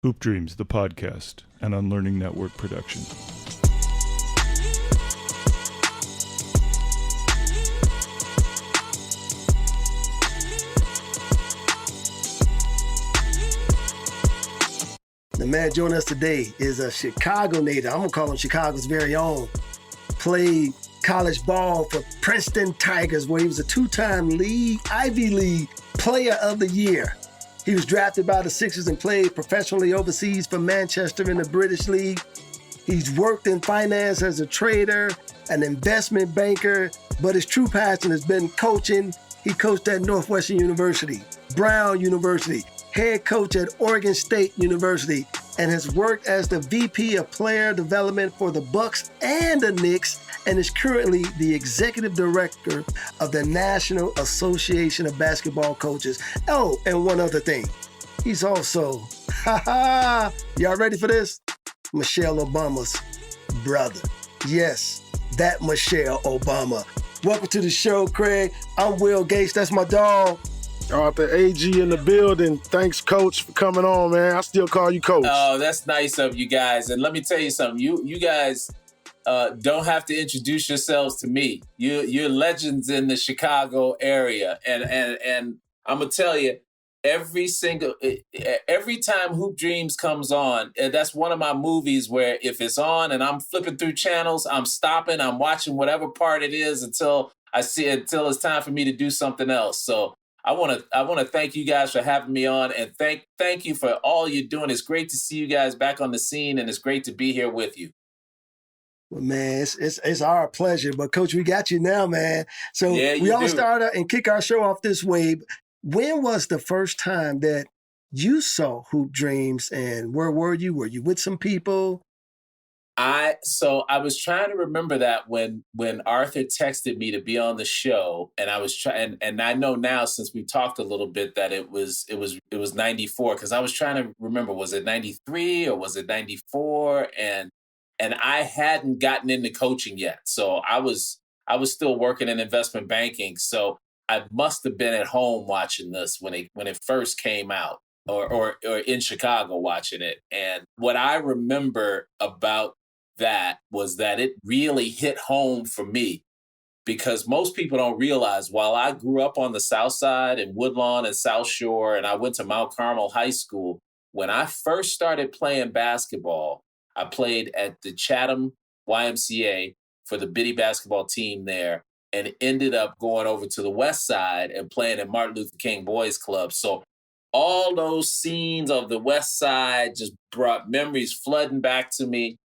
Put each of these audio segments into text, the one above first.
Hoop Dreams, the podcast, an Unlearning Network production. The man joining us today is a Chicago native. I'm going to call him Chicago's very own. Played college ball for Princeton Tigers, where he was a two-time Ivy League Player of the Year. He was drafted by the Sixers and played professionally overseas for Manchester in the British League. He's worked in finance as a trader, an investment banker, but his true passion has been coaching. He coached at Northwestern University, Brown University, head coach at Oregon State University, and has worked as the VP of Player Development for the Bucks and the Knicks, and is currently the Executive Director of the National Association of Basketball Coaches. Oh, and one other thing. He's also, y'all ready for this? Michelle Obama's brother. Yes, that Michelle Obama. Welcome to the show, Craig. I'm Will Gates. That's my dog. Arthur Agee in the building. Thanks, Coach, for coming on, man. I still call you Coach. Oh, that's nice of you guys. And let me tell you something. You guys don't have to introduce yourselves to me. You're legends in the Chicago area. And I'm going to tell you, every time Hoop Dreams comes on, that's one of my movies where if it's on and I'm flipping through channels, I'm stopping, I'm watching whatever part it is until it's time for me to do something else. So I want to thank you guys for having me on, and thank you for all you're doing. It's great to see you guys back on the scene, and it's great to be here with you. Well, man, it's our pleasure. But Coach, we got you now, man. So we all start out and kick our show off this way. When was the first time that you saw Hoop Dreams, and where were you? Were you with some people? I was trying to remember that when Arthur texted me to be on the show, and I was trying, and I know now since we talked a little bit that it was 94, because I was trying to remember, was it 93 or was it 94? And I hadn't gotten into coaching yet, so I was still working in investment banking, so I must have been at home watching this when it first came out, or in Chicago watching it. And what I remember about that was that it really hit home for me, because most people don't realize, while I grew up on the South Side in Woodlawn and South Shore, and I went to Mount Carmel High School, when I first started playing basketball, I played at the Chatham YMCA for the Biddy basketball team there, and ended up going over to the West Side and playing at Martin Luther King Boys Club. So all those scenes of the West Side just brought memories flooding back to me.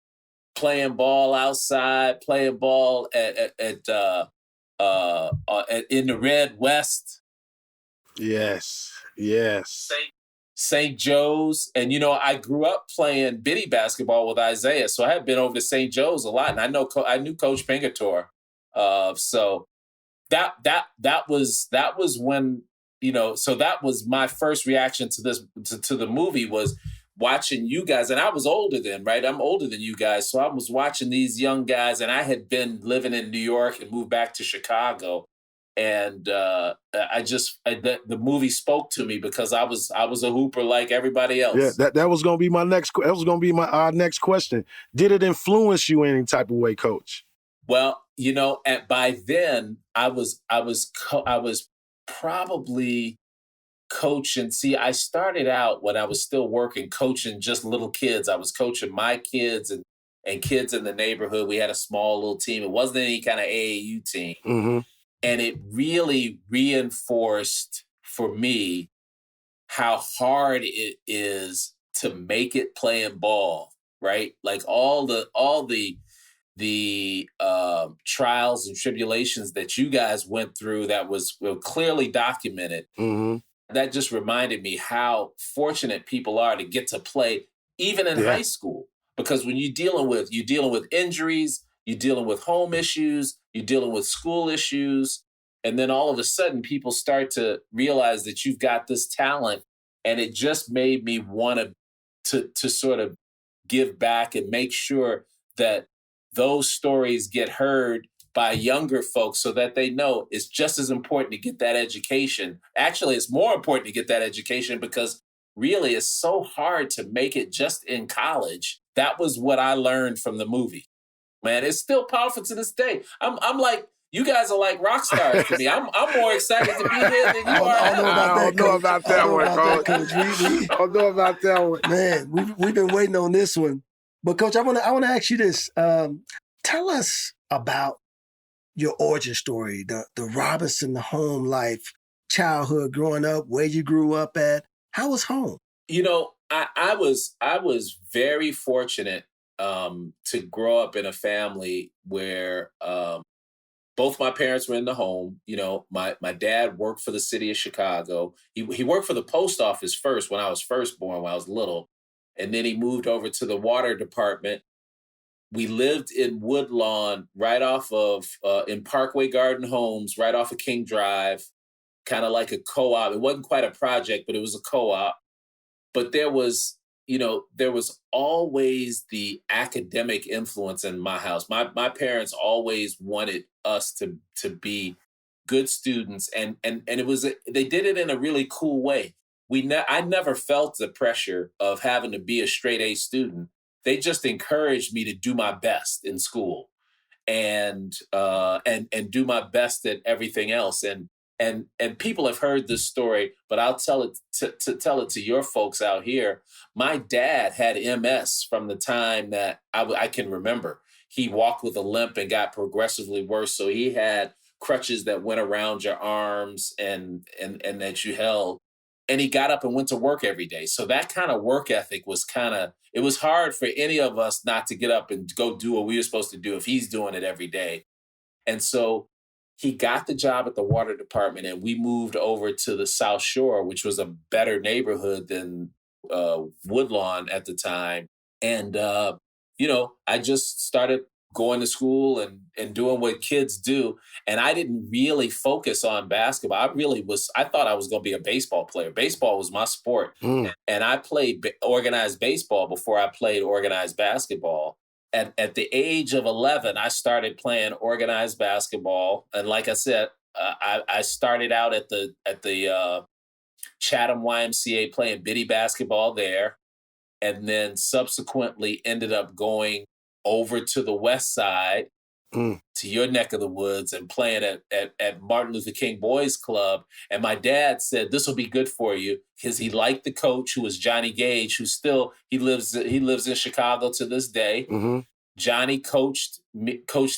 Playing ball outside, playing ball in the Red West. Yes. St. Joe's. And, I grew up playing Biddy basketball with Isaiah. So I had been over to St. Joe's a lot. And I knew Coach Pingator. So that was when, so that was my first reaction to this, to the movie, was watching you guys. And I was older then, right? I'm older than you guys. So I was watching these young guys, and I had been living in New York and moved back to Chicago. And the movie spoke to me because I was a hooper like everybody else. Yeah, that was going to be our next question. Did it influence you in any type of way, Coach? Well, by then I was probably coaching. See, I started out when I was still working, coaching just little kids. I was coaching my kids and kids in the neighborhood. We had a small little team. It wasn't any kind of AAU team. Mm-hmm. And it really reinforced for me how hard it is to make it playing ball, right? Like all the trials and tribulations that you guys went through that was clearly documented. Mm-hmm. That just reminded me how fortunate people are to get to play even in high school. Because when you're dealing with injuries, you're dealing with home issues, you're dealing with school issues, and then all of a sudden people start to realize that you've got this talent, and it just made me want to sort of give back and make sure that those stories get heard by younger folks so that they know it's just as important to get that education. Actually, it's more important to get that education because really it's so hard to make it just in college. That was what I learned from the movie. Man, it's still powerful to this day. I'm like, you guys are like rock stars to me. I'm more excited to be here than you are. I don't know about that one, Coach. I don't know about that one. Man, we've been waiting on this one. But Coach, I want to ask you this. Tell us about your origin story, the Robinson home life, childhood, growing up, where you grew up at. How was home? I was very fortunate to grow up in a family where both my parents were in the home. My dad worked for the city of Chicago. He worked for the post office first when I was first born, when I was little. And then he moved over to the water department. We lived in Woodlawn, right off of, in Parkway Garden Homes, right off of King Drive, kind of like a co-op. It wasn't quite a project, but it was a co-op. But there was always the academic influence in my house. My parents always wanted us to be good students, and they did it in a really cool way. I never felt the pressure of having to be a straight A student. They just encouraged me to do my best in school, and do my best at everything else. And people have heard this story, but I'll tell it to your folks out here. My dad had MS from the time that I can remember. He walked with a limp and got progressively worse. So he had crutches that went around your arms and that you held. And he got up and went to work every day. So that kind of work ethic was it was hard for any of us not to get up and go do what we were supposed to do if he's doing it every day. And so he got the job at the water department, and we moved over to the South Shore, which was a better neighborhood than Woodlawn at the time. And, I just started going to school and doing what kids do. And I didn't really focus on basketball. I thought I was going to be a baseball player. Baseball was my sport. And I played organized baseball before I played organized basketball. At the age of 11, I started playing organized basketball. And like I said, I started out at the Chatham YMCA playing bitty basketball there. And then subsequently ended up going over to the West Side, to your neck of the woods, and playing at Martin Luther King Boys Club. And my dad said, this will be good for you, because he liked the coach, who was Johnny Gage, who he lives in Chicago to this day. Mm-hmm. Johnny coached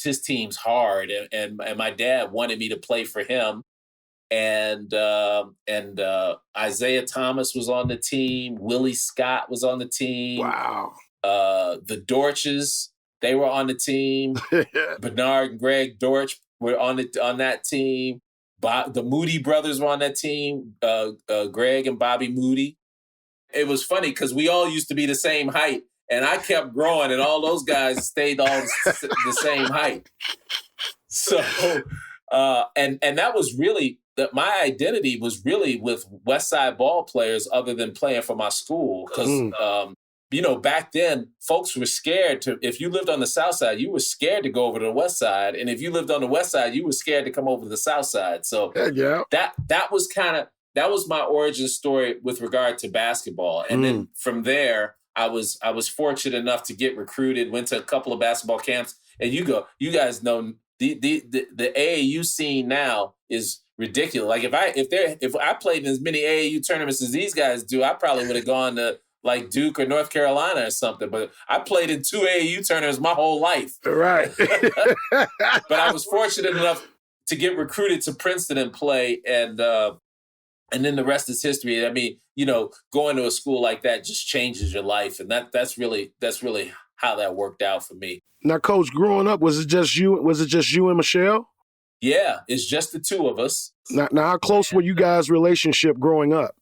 his teams hard, and my dad wanted me to play for him. And Isaiah Thomas was on the team. Willie Scott was on the team. Wow. The Dortches, they were on the team. Bernard and Greg Dortch were on that team. The Moody brothers were on that team. Greg and Bobby Moody. It was funny because we all used to be the same height, and I kept growing, and all those guys stayed all the same height. So, and that was really my identity was really with West Side ball players, other than playing for my school, because. Back then, folks were scared if you lived on the South Side, you were scared to go over to the West Side. And if you lived on the West Side, you were scared to come over to the South Side. So that was my origin story with regard to basketball. And then from there, I was fortunate enough to get recruited, went to a couple of basketball camps. And you guys know the AAU scene now is ridiculous. Like if I played in as many AAU tournaments as these guys do, I probably would have gone to like Duke or North Carolina or something. But I played in 2 AAU tournaments my whole life. Right. But I was fortunate enough to get recruited to Princeton and play. And then the rest is history. I mean, going to a school like that just changes your life. And that's really how that worked out for me. Now, Coach, growing up, was it just you and Michelle? Yeah, it's just the two of us. Now how close were you guys' relationship growing up?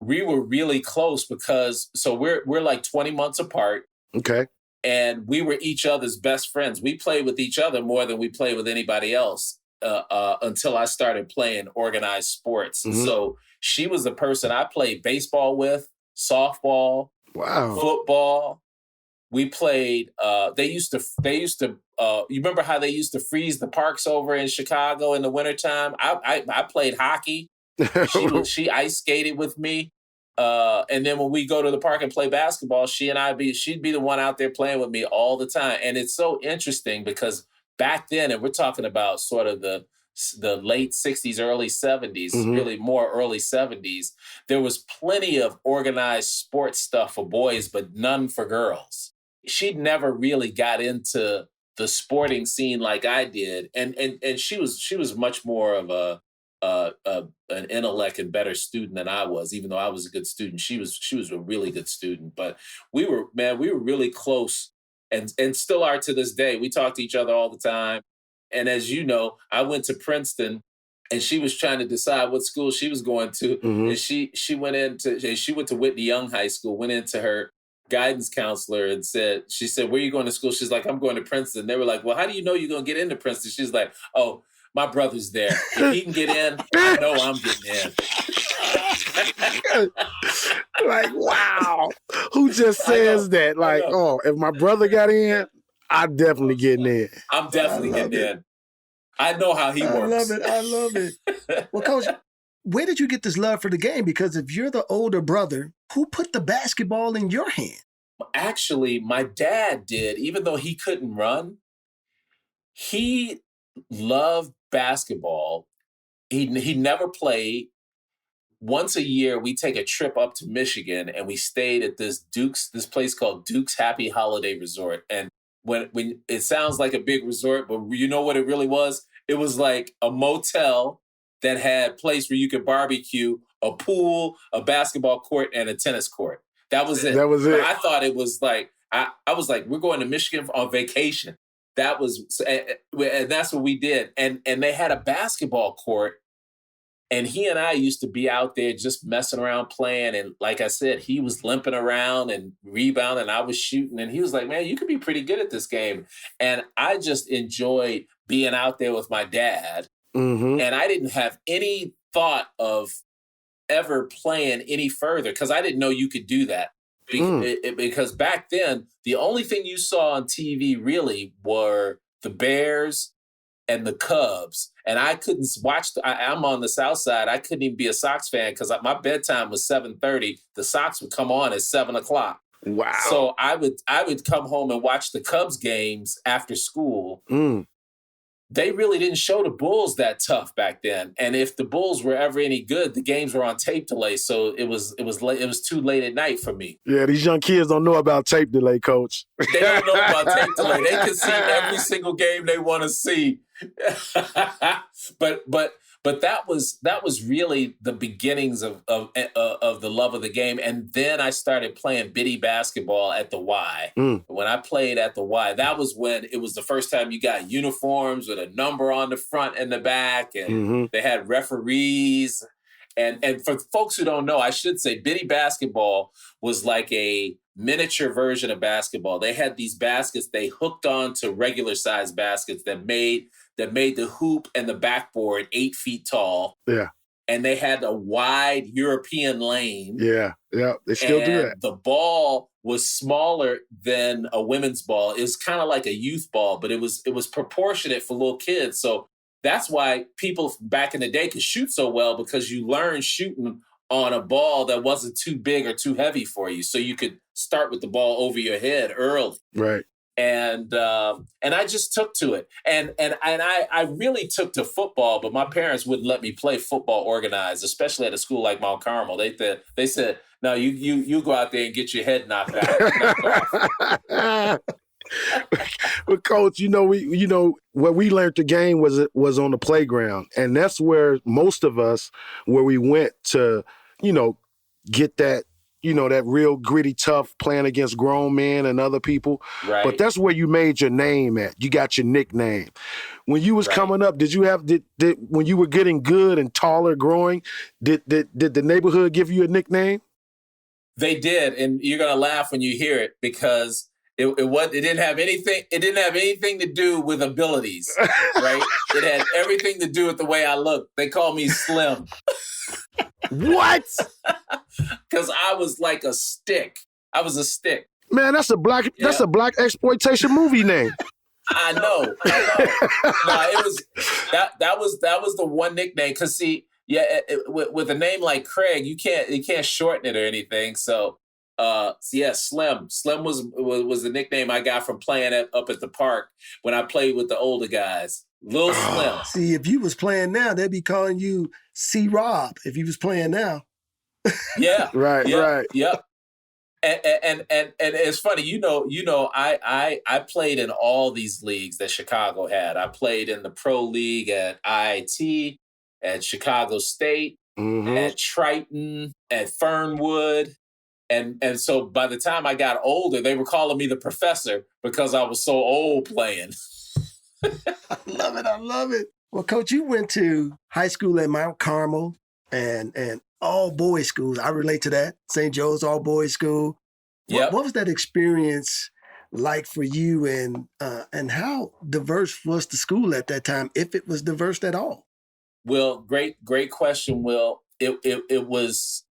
We were really close because we're like 20 months apart. Okay. And we were each other's best friends. We played with each other more than we played with anybody else until I started playing organized sports. Mm-hmm. So she was the person I played baseball with, softball, football. We played, they used to, you remember how they used to freeze the parks over in Chicago in the wintertime? I played hockey. She ice skated with me. And then when we go to the park and play basketball, she'd be the one out there playing with me all the time. And it's so interesting because back then, and we're talking about sort of the late 60s, early 70s, really more early 70s, there was plenty of organized sports stuff for boys, but none for girls. She'd never really got into the sporting scene like I did. And she was much more of an intellect and better student than I was, even though I was a good student. She was a really good student, but we were really close and still are to this day. We talk to each other all the time. And as you know, I went to Princeton and she was trying to decide what school she was going to. And she went to Whitney Young High School, went into her guidance counselor and she said, where are you going to school? She's like, I'm going to Princeton. They were like, well, how do you know you're going to get into Princeton? She's like, oh, my brother's there. If he can get in, I know I'm getting in. Like, wow. Who just says that? Like, oh, if my brother got in, I'm definitely getting in. I'm definitely getting in. I know how he works. I love it. Well, Coach, where did you get this love for the game? Because if you're the older brother, who put the basketball in your hand? Actually, my dad did. Even though he couldn't run, he loved basketball. He never played. Once a year, we take a trip up to Michigan and we stayed at this place called Duke's Happy Holiday Resort. And when it sounds like a big resort, but you know what it really was? It was like a motel that had a place where you could barbecue, a pool, a basketball court, and a tennis court. That was it. That was it. But I thought it was like, I was like, we're going to Michigan on vacation. And that's what we did. And they had a basketball court. And he and I used to be out there just messing around playing. And like I said, he was limping around and rebounding, and I was shooting. And he was like, man, you could be pretty good at this game. And I just enjoyed being out there with my dad. And I didn't have any thought of ever playing any further because I didn't know you could do that. Because back then, the only thing you saw on TV really were the Bears and the Cubs. And I couldn't watch. I'm on the South Side. I couldn't even be a Sox fan because my bedtime was 7:30. The Sox would come on at 7:00. Wow. So I would come home and watch the Cubs games after school. They really didn't show the Bulls that tough back then. And if the Bulls were ever any good, the games were on tape delay. So it was too late at night for me. Yeah, these young kids don't know about tape delay, Coach. They don't know about tape delay. They can see every single game they want to see. But that was really the beginnings of the love of the game. And then I started playing bitty basketball at the Y. When I played at the Y, that was when it was the first time you got uniforms with a number on the front and the back, and they had referees. And for folks who don't know, I should say bitty basketball was like a miniature version of basketball. They had these baskets they hooked on to regular size baskets that made the hoop and the backboard 8 feet tall. Yeah. And they had a wide European lane. Yeah. They still do that. The ball was smaller than a women's ball. It was kind of like a youth ball, but it was proportionate for little kids. So that's why people back in the day could shoot so well, because you learned shooting on a ball that wasn't too big or too heavy for you. So you could start with the ball over your head early. Right. And I just took to it. And I really took to football, but my parents wouldn't let me play football organized, especially at a school like Mount Carmel. They said, no, you go out there and get your head knocked out. But Coach, where we learned the game was on the playground. And that's where most of us, where we went to, get that, that real gritty, tough playing against grown men and other people. Right. But that's where you made your name at. You got your nickname. When you was coming up, did when you were getting good and taller, growing, did the neighborhood give you a nickname? They did, and you're gonna laugh when you hear it, because it didn't have anything to do with abilities, right? It had everything to do with the way I looked. They called me Slim. What? Because I was like a stick. I was a stick. Man, that's a black exploitation movie name. I know. No, it was that was the one nickname. Because see, Yeah, with a name like Craig, you can't shorten it or anything. So, yeah, Slim. Slim was the nickname I got from playing up at the park when I played with the older guys. Lil Slim. See, if you was playing now, they'd be calling you C. Rob. If you was playing now. Yeah. Right, Yep, right. Yep. And it's funny, I played in all these leagues that Chicago had. I played in the pro league at IIT, at Chicago State, at Triton, at Fernwood. And so by the time I got older, they were calling me the professor because I was so old playing. I love it. I love it. Well, Coach, you went to high school at Mount Carmel and all boys schools. I relate to that. St. Joe's all boys school. Yep. What was that experience like for you, and how diverse was the school at that time, if it was diverse at all? Will, great question, Will. It was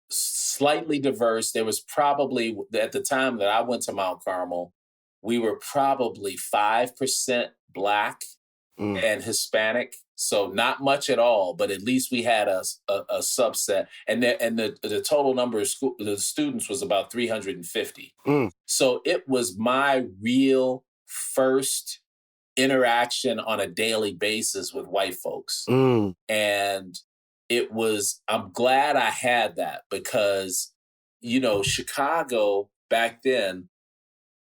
slightly diverse. There was probably, at the time that I went to Mount Carmel, we were probably 5% Black and Hispanic. So not much at all, but at least we had a subset. And the total number of the students was about 350. So it was my real first interaction on a daily basis with white folks. And I'm glad I had that because, Chicago back then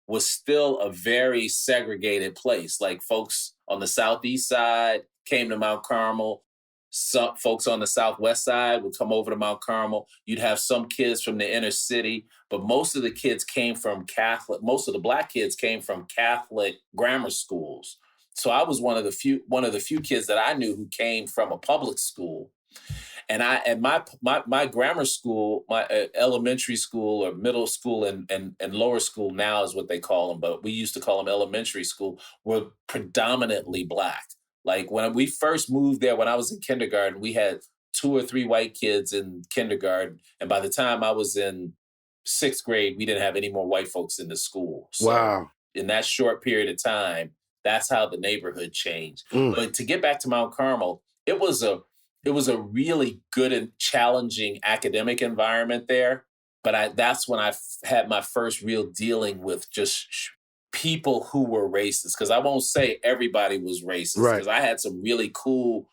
was still a very segregated place. Like folks on the southeast side came to Mount Carmel. Some folks on the southwest side would come over to Mount Carmel. You'd have some kids from the inner city, but most of the kids came from Catholic. Most of the Black kids came from Catholic grammar schools. So I was one of the few kids that I knew who came from a public school. And my grammar school, my elementary school or middle school and lower school now is what they call them, but we used to call them elementary school, were predominantly Black. Like when we first moved there, when I was in kindergarten, we had 2 or 3 white kids in kindergarten. And by the time I was in 6th grade, we didn't have any more white folks in the school. So wow. In that short period of time, that's how the neighborhood changed. But to get back to Mount Carmel, it was a really good and challenging academic environment there. But that's when I had my first real dealing with just people who were racist. Because I won't say everybody was racist. Because I had some really cool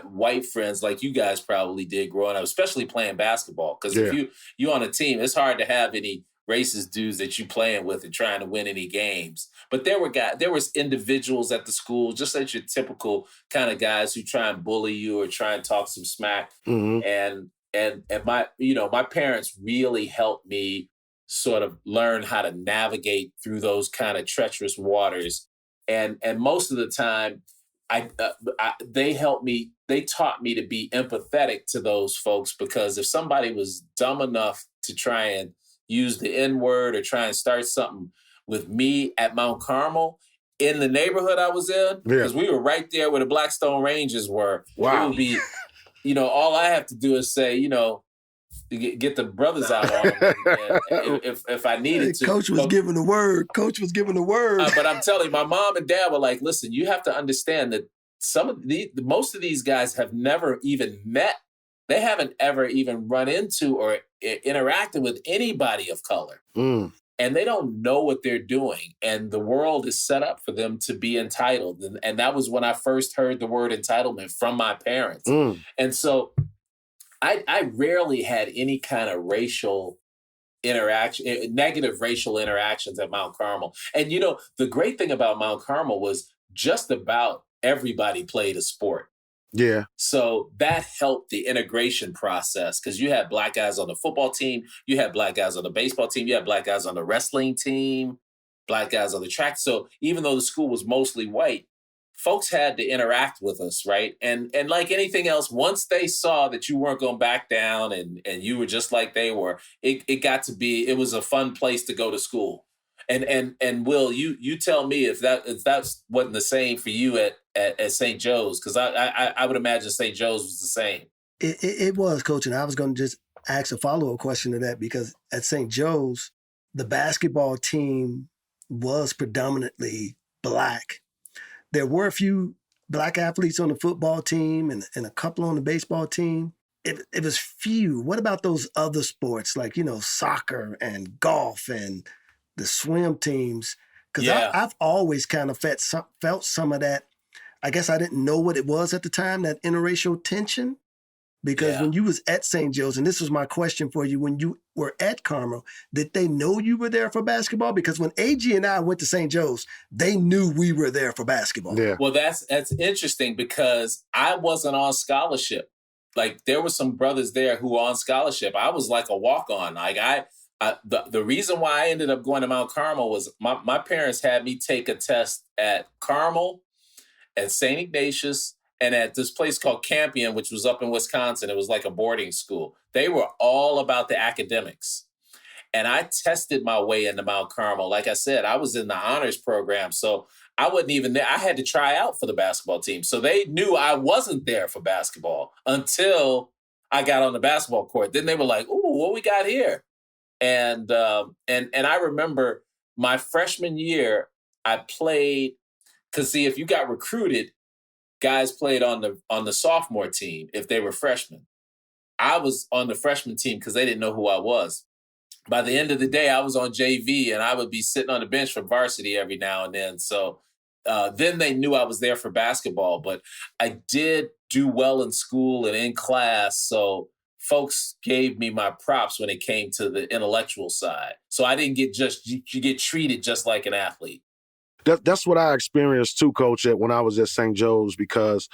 white friends like you guys probably did growing up, especially playing basketball. Because if you on a team, it's hard to have any racist dudes that you playing with and trying to win any games. But there was individuals at the school, just like your typical kind of guys who try and bully you or try and talk some smack. And my parents really helped me sort of learn how to navigate through those kind of treacherous waters. And most of the time, they helped me. They taught me to be empathetic to those folks, because if somebody was dumb enough to try and use the N-word or try and start something with me at Mount Carmel in the neighborhood I was in, because we were right there where the Blackstone Ranges were. Wow. It would be, all I have to do is say, get the brothers out on them if I needed to. Coach was giving the word. But I'm telling you, my mom and dad were like, listen, you have to understand that most of these guys have never even met. They haven't ever even run into or interacted with anybody of color. And they don't know what they're doing. And the world is set up for them to be entitled. And that was when I first heard the word entitlement from my parents. And so I rarely had any kind of racial interaction, negative racial interactions at Mount Carmel. And, the great thing about Mount Carmel was just about everybody played a sport. Yeah. So that helped the integration process, because you had Black guys on the football team, you had Black guys on the baseball team, you had Black guys on the wrestling team, Black guys on the track. So even though the school was mostly white, folks had to interact with us, right? And like anything else, once they saw that you weren't going back down and you were just like they were, it was a fun place to go to school. And Will, you tell me if that's wasn't the same for you at St. Joe's, because I would imagine St. Joe's was the same. It was, Coach, and I was going to just ask a follow-up question to that, because at St. Joe's, the basketball team was predominantly Black. There were a few black athletes on the football team and a couple on the baseball team. It was few. What about those other sports like, soccer and golf and the swim teams? Because I've always kind of felt some of that. I guess I didn't know what it was at the time, that interracial tension. Because when you was at St. Joe's, and this was my question for you, when you were at Carmel, did they know you were there for basketball? Because when Agee and I went to St. Joe's, they knew we were there for basketball. Yeah. Well, that's interesting because I wasn't on scholarship. Like there were some brothers there who were on scholarship. I was like a walk-on. Like the reason why I ended up going to Mount Carmel was my parents had me take a test at Carmel, at St. Ignatius, and at this place called Campion, which was up in Wisconsin. It was like a boarding school. They were all about the academics. And I tested my way into Mount Carmel. Like I said, I was in the honors program. So I wasn't even there. I had to try out for the basketball team. So they knew I wasn't there for basketball until I got on the basketball court. Then they were like, ooh, what we got here? And I remember my freshman year, I played, because see, if you got recruited, guys played on the sophomore team if they were freshmen. I was on the freshman team because they didn't know who I was. By the end of the day, I was on JV, and I would be sitting on the bench for varsity every now and then. So then they knew I was there for basketball. But I did do well in school and in class, so folks gave me my props when it came to the intellectual side. So I didn't you get treated just like an athlete. That's what I experienced too, Coach, when I was at St. Joe's, because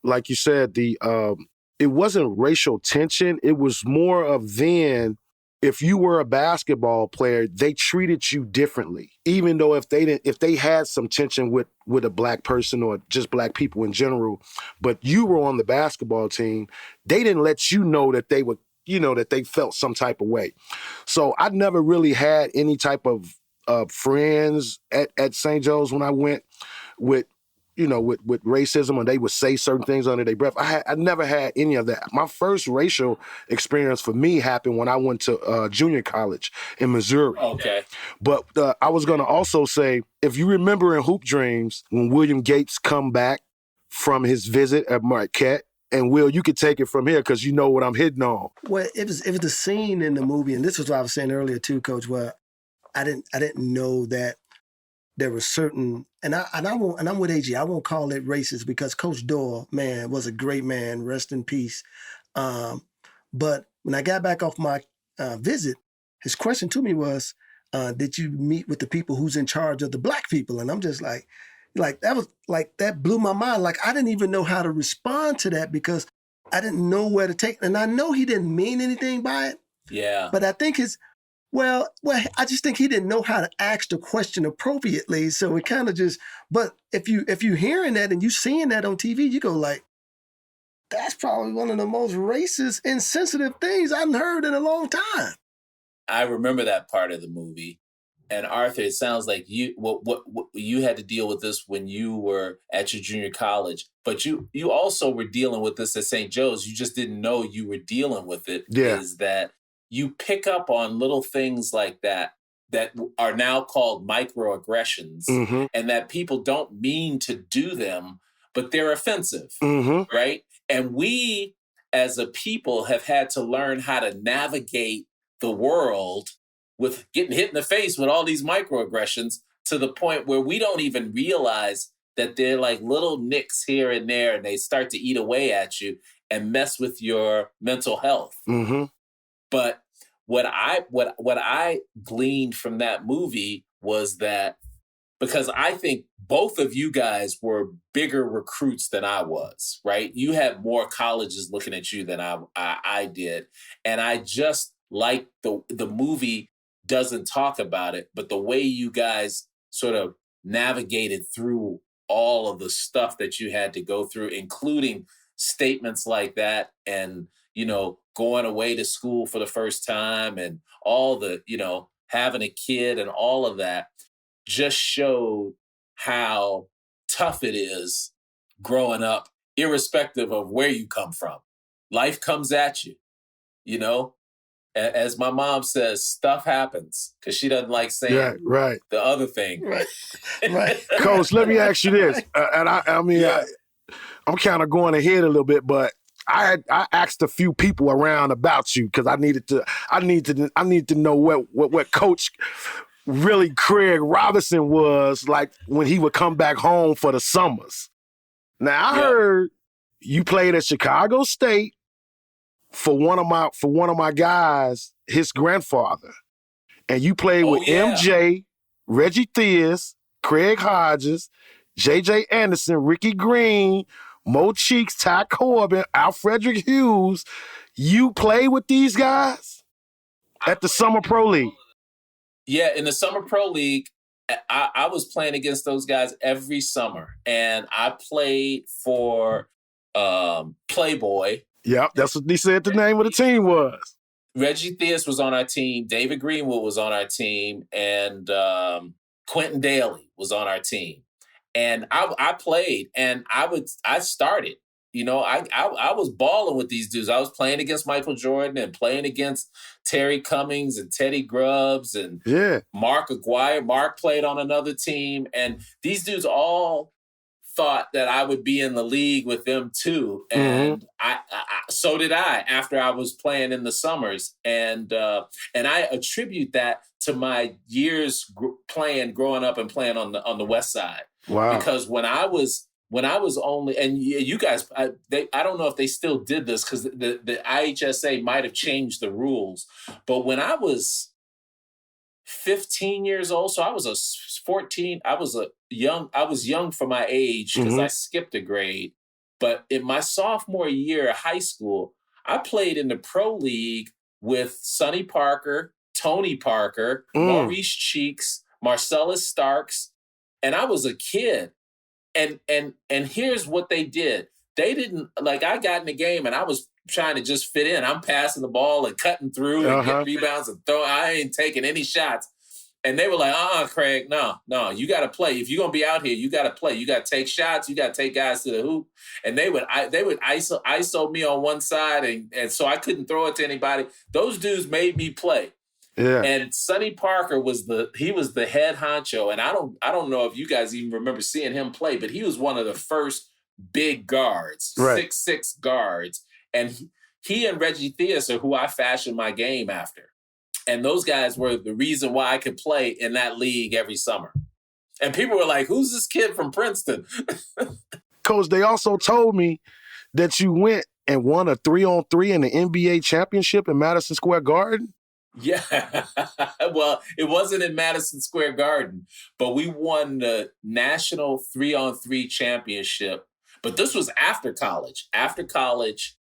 like you said, it wasn't racial tension. It was more of then, if you were a basketball player, they treated you differently, even though if they had some tension with a black person or just black people in general, but you were on the basketball team, they didn't let you know that they would, that they felt some type of way. So I never really had any type of friends at St. Joe's when I went with racism, and they would say certain things under their breath. I never had any of that. My first racial experience for me happened when I went to junior college in Missouri. Okay. But I was going to also say, if you remember in Hoop Dreams, when William Gates come back from his visit at Marquette, and Will, you could take it from here because you know what I'm hitting on. Well, it was the scene in the movie, and this was what I was saying earlier too, Coach, where I didn't know that there were certain, and I'm with Agee. I won't call it racist because Coach Doyle, man, was a great man. Rest in peace. But when I got back off my visit, his question to me was, "Did you meet with the people who's in charge of the black people?" And I'm just like that blew my mind. Like I didn't even know how to respond to that because I didn't know where to take. And I know he didn't mean anything by it. Yeah. But I think Well, I just think he didn't know how to ask the question appropriately. So it kind of but if you hearing that and you seeing that on TV, you go like, that's probably one of the most racist, insensitive things I've heard in a long time. I remember that part of the movie. And Arthur, it sounds like what you had to deal with this when you were at your junior college, but you also were dealing with this at St. Joe's. You just didn't know you were dealing with it. Yeah. Is that you pick up on little things like that are now called microaggressions, Mm-hmm. and that people don't mean to do them, but they're offensive, Mm-hmm. right? And we, as a people, have had to learn how to navigate the world with getting hit in the face with all these microaggressions to the point where we don't even realize that they're like little nicks here and there, and they start to eat away at you and mess with your mental health. Mm-hmm. But what I gleaned from that movie was that, because I think both of you guys were bigger recruits than I was, right? You had more colleges looking at you than I did. And I just like the movie doesn't talk about it, but the way you guys sort of navigated through all of the stuff that you had to go through, including statements like that, and going away to school for the first time, and all the, having a kid and all of that, just showed how tough it is growing up, irrespective of where you come from. Life comes at you, As my mom says, stuff happens, because she doesn't like saying right. the other thing. Right. Coach, let me ask you this. And I mean, Yeah. I'm kind of going ahead a little bit, but I asked a few people around about you because I need to know what Coach really Craig Robinson was like when he would come back home for the summers. Now I heard you played at Chicago State for one of my guys, his grandfather, and you played with MJ, Reggie Theus, Craig Hodges, J.J. Anderson, Ricky Green, Mo Cheeks, Ty Corbin, Alfrederick Hughes. You played with these guys at the Summer Pro League. Yeah, in the Summer Pro League, I was playing against those guys every summer. And I played for Playboy. Yep, that's what they said the name of the team was. Reggie Theus was on our team. David Greenwood was on our team. And Quentin Daly was on our team. And I played, and I started. You know, I was balling with these dudes. I was playing against Michael Jordan and playing against Terry Cummings and Teddy Grubbs and Mark Aguirre. Mark played on another team. And these dudes all thought that I would be in the league with them too. And so did I after I was playing in the summers. And I attribute that to my years growing up and playing on the West Side. Wow. Because when I was only, and you guys, I don't know if they still did this because the IHSA might have changed the rules. But when I was 15 years old, so I was 14, I was young for my age because I skipped a grade. But in my sophomore year of high school, I played in the pro league with Sonny Parker, Tony Parker, Maurice Cheeks, Marcellus Starks, and I was a kid. And here's what they did. They didn't, like, I got in the game and I was trying to just fit in. I'm passing the ball and cutting through and getting rebounds and throwing. I ain't taking any shots. And they were like, Craig, no, you got to play. If you're going to be out here, you got to play. You got to take shots. You got to take guys to the hoop. And they would ISO me on one side. And so I couldn't throw it to anybody. Those dudes made me play. Yeah. And Sonny Parker was the head honcho. And I don't know if you guys even remember seeing him play, but he was one of the first big guards, 6'6" guards. And he and Reggie Theus are who I fashioned my game after. And those guys were the reason why I could play in that league every summer. And people were like, who's this kid from Princeton? Coach, they also told me that you went and won a 3-on-3 in the NBA championship in Madison Square Garden. Yeah. Well, it wasn't in Madison Square Garden, but we won the national 3-on-3 championship. But this was after college. After college,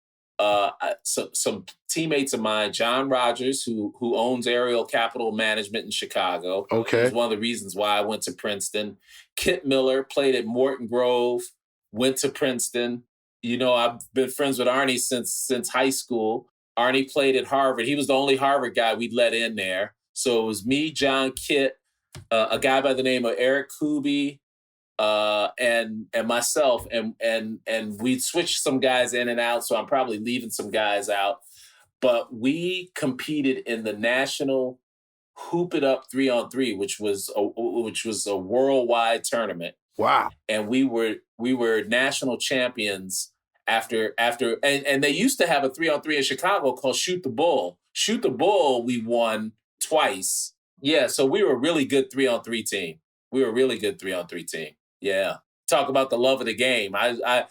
some teammates of mine, John Rogers, who owns Ariel Capital Management in Chicago. Okay. Was one of the reasons why I went to Princeton. Kit Miller played at Morton Grove, went to Princeton. You know, I've been friends with Arnie since high school. Arnie played at Harvard. He was the only Harvard guy we'd let in there. So it was me, John, Kit, a guy by the name of Eric Kuby, and myself, and we'd switch some guys in and out. So I'm probably leaving some guys out. But we competed in the national Hoop It Up 3-on-3, which was a worldwide tournament. Wow! And we were national champions. After and they used to have a 3-on-3 in Chicago called Shoot the Bull. Shoot the Bull, we won twice. Yeah, so we were a really good 3-on-3 team. Yeah. Talk about the love of the game. The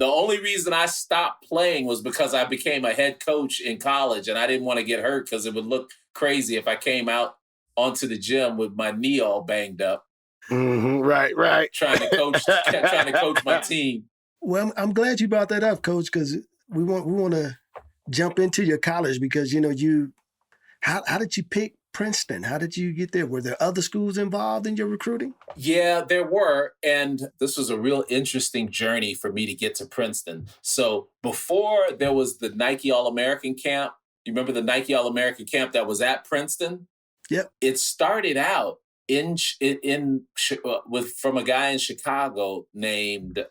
only reason I stopped playing was because I became a head coach in college and I didn't want to get hurt because it would look crazy if I came out onto the gym with my knee all banged up. Right. Trying to coach my team. Well, I'm glad you brought that up, Coach, because we want to jump into your college because, you know, how did you pick Princeton? How did you get there? Were there other schools involved in your recruiting? Yeah, there were. And this was a real interesting journey for me to get to Princeton. So before there was the Nike All-American camp, you remember the Nike All-American camp that was at Princeton? Yep. It started out from a guy in Chicago named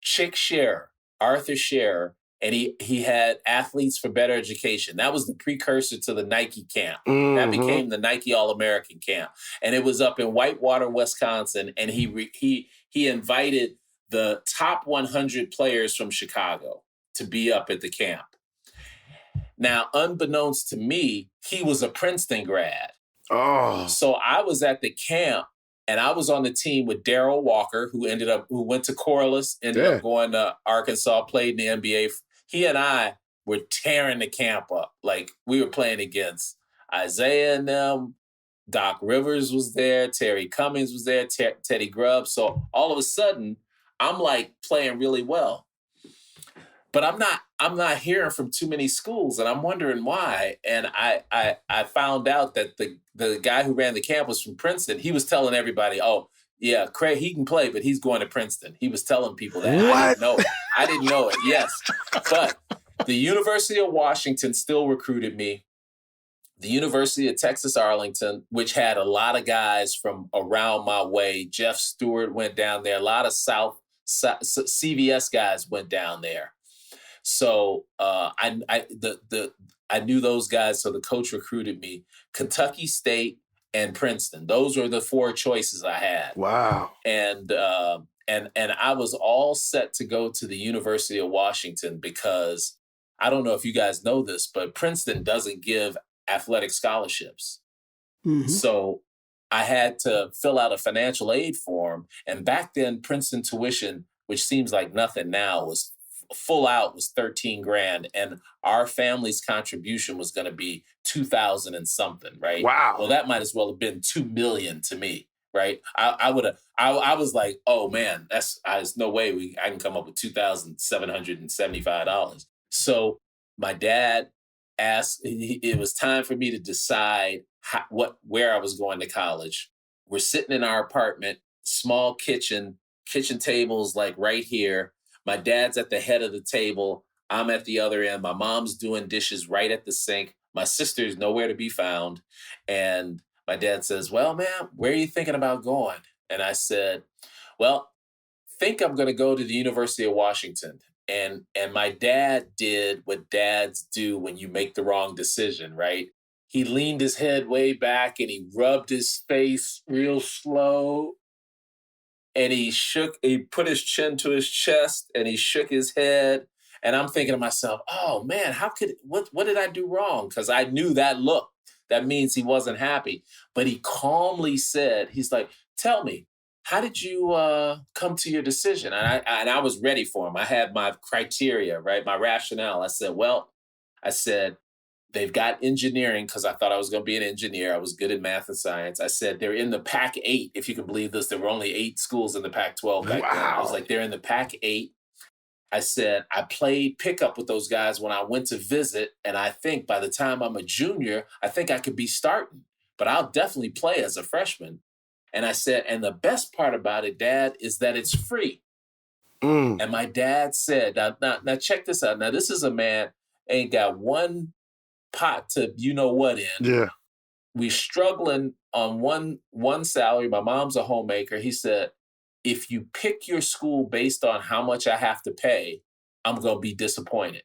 Chick Scherer, Arthur Scherer, and he had Athletes for Better Education. That was the precursor to the Nike camp. That became the Nike All-American camp. And it was up in Whitewater, Wisconsin. And he invited the top 100 players from Chicago to be up at the camp. Now, unbeknownst to me, he was a Princeton grad. Oh. So I was at the camp, and I was on the team with Darrell Walker, who went to Corliss, ended up going to Arkansas, played in the NBA. He and I were tearing the camp up. Like, we were playing against Isaiah and them. Doc Rivers was there. Terry Cummings was there. Teddy Grubb. So all of a sudden, I'm like playing really well. But I'm not hearing from too many schools, and I'm wondering why. And I found out that the guy who ran the camp was from Princeton. He was telling everybody, oh, yeah, Craig, he can play, but he's going to Princeton. He was telling people that. What? I didn't know it, yes. But the University of Washington still recruited me. The University of Texas Arlington, which had a lot of guys from around my way. Jeff Stewart went down there. A lot of CVS guys went down there. So I knew those guys. So the coach recruited me. Kentucky State and Princeton. Those were the 4 choices I had. Wow. And I was all set to go to the University of Washington because I don't know if you guys know this, but Princeton doesn't give athletic scholarships. Mm-hmm. So I had to fill out a financial aid form. And back then, Princeton tuition, which seems like nothing now, was full out was $13,000. And our family's contribution was going to be $2,000 and something, right? Wow. Well, that might as well have been $2 million to me, right? I was like, oh man, there's no way I can come up with $2,775. So my dad asked, it was time for me to decide where I was going to college. We're sitting in our apartment, small kitchen tables like right here. My dad's at the head of the table. I'm at the other end. My mom's doing dishes right at the sink. My sister's nowhere to be found. And my dad says, well, man, where are you thinking about going? And I said, well, think I'm going to go to the University of Washington. And my dad did what dads do when you make the wrong decision, right? He leaned his head way back and he rubbed his face real slow. And he put his chin to his chest and he shook his head. And I'm thinking to myself, oh man, what did I do wrong? Because I knew that look. That means he wasn't happy. But he calmly said, he's like, tell me, how did you come to your decision? And I was ready for him. I had my criteria, right? My rationale. I said, they've got engineering because I thought I was going to be an engineer. I was good at math and science. I said, they're in the Pac-8. If you can believe this, there were only 8 schools in the Pac-12 back then. I was like, they're in the Pac-8. I said, I played pickup with those guys when I went to visit. And I think by the time I'm a junior, I think I could be starting. But I'll definitely play as a freshman. And I said, and the best part about it, Dad, is that it's free. And my dad said, now check this out. Now, this is a man ain't got one pot to you-know-what in. Yeah. We struggling on one salary. My mom's a homemaker. He said, if you pick your school based on how much I have to pay, I'm going to be disappointed.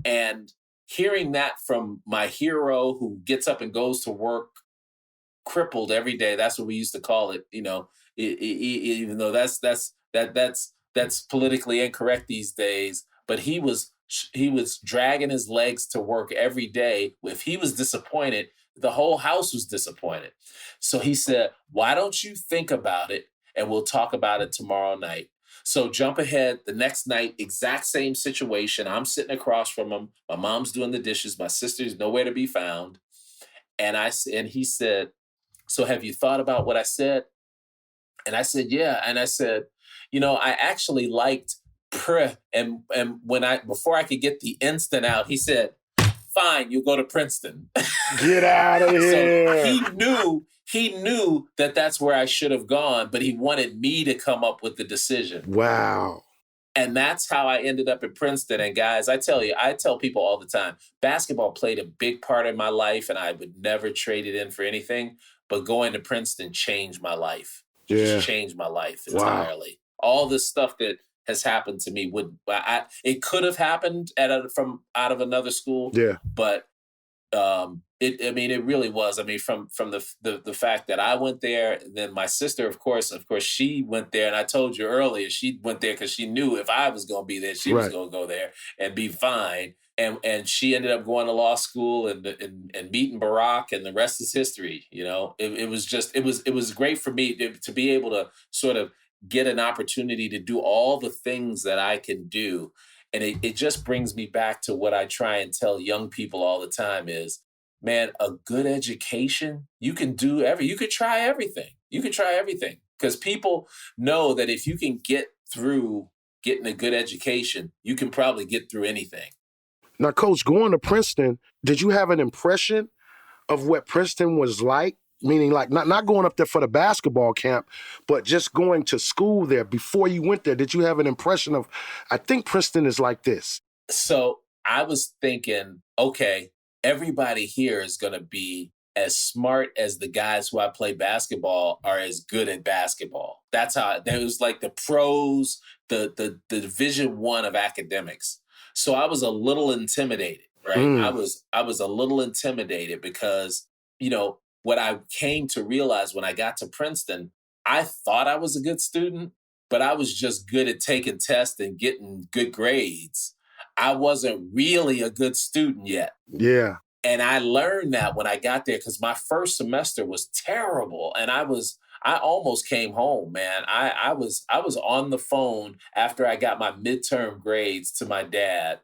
And hearing that from my hero who gets up and goes to work crippled every day. That's what we used to call it, even though that's politically incorrect these days. But he was dragging his legs to work every day. If he was disappointed, the whole house was disappointed. So he said, why don't you think about it and we'll talk about it tomorrow night. So jump ahead, the next night, exact same situation. I'm sitting across from him. My mom's doing the dishes. My sister's nowhere to be found. And he said, so have you thought about what I said? And I said, yeah. And I said, I actually liked and before I could get the instant out, he said, fine, you'll go to Princeton. Get out of here. So he knew that that's where I should have gone, but he wanted me to come up with the decision. Wow. And that's how I ended up at Princeton. And guys, I tell people all the time, basketball played a big part in my life and I would never trade it in for anything. But going to Princeton changed my life. Yeah. Just changed my life entirely. Wow. All this stuff that has happened to me it could have happened out of another school. Yeah. But It really was. I mean, from the fact that I went there, then my sister, of course, she went there, and I told you earlier, she went there because she knew if I was going to be there, she was Right. going to go there and be fine. And she ended up going to law school and meeting Barack, and the rest is history. You know, it was great for me to be able to sort of get an opportunity to do all the things that I can do. And it just brings me back to what I try and tell young people all the time is, man, a good education, you could try everything. You could try everything because people know that if you can get through getting a good education, you can probably get through anything. Now, Coach, going to Princeton, did you have an impression of what Princeton was like? Meaning like not going up there for the basketball camp, but just going to school there. Before you went there, did you have an impression of, I think Princeton is like this? So I was thinking, okay, everybody here is going to be as smart as the guys who I play basketball are as good at basketball. That's how, that was like the pros, the Division I of academics. So I was a little intimidated, right? I was a little intimidated because, you know, what I came to realize when I got to Princeton, I thought I was a good student, but I was just good at taking tests and getting good grades. I wasn't really a good student yet. Yeah. And I learned that when I got there because my first semester was terrible. And I almost came home, man. I was on the phone after I got my midterm grades to my dad.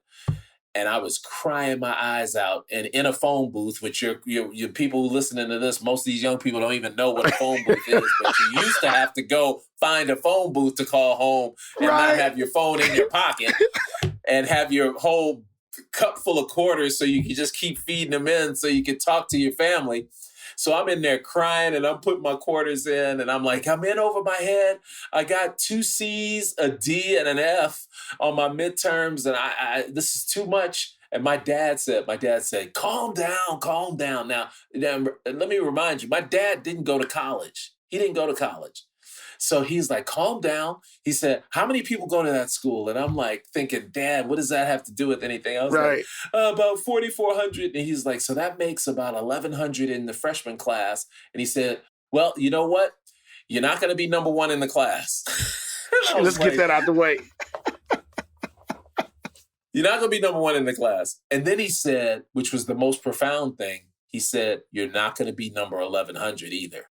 And I was crying my eyes out and in a phone booth, which your people who listening to this, most of these young people don't even know what a phone booth is, but you used to have to go find a phone booth to call home and not have your phone in your pocket and have your whole cup full of quarters so you can just keep feeding them in so you can talk to your family. So I'm in there crying and I'm putting my quarters in and I'm like, I'm in over my head. I got 2 C's, a D, and an F on my midterms, and I this is too much. And my dad said, calm down. Now, let me remind you, my dad didn't go to college. He didn't go to college. So he's like, calm down. He said, how many people go to that school? And I'm like thinking, Dad, what does that have to do with anything? I was like, about 4,400. And he's like, so that makes about 1,100 in the freshman class. And he said, well, you know what? You're not going to be number one in the class. Let's get that out the way. You're not going to be number one in the class. And then he said, which was the most profound thing, he said, you're not going to be number 1,100 either.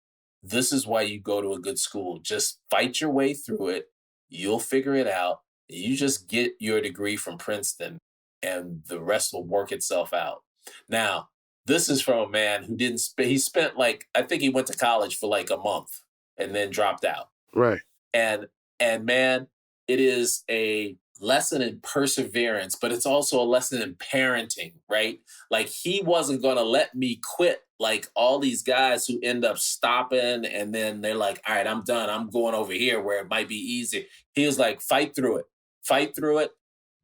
This is why you go to a good school. Just fight your way through it. You'll figure it out. You just get your degree from Princeton and the rest will work itself out. Now, this is from a man who he spent like, I think he went to college for like a month and then dropped out. Right. And man, it is a lesson in perseverance, but it's also a lesson in parenting, right? Like he wasn't going to let me quit like all these guys who end up stopping and then they're like, all right, I'm done. I'm going over here where it might be easier. He was like, fight through it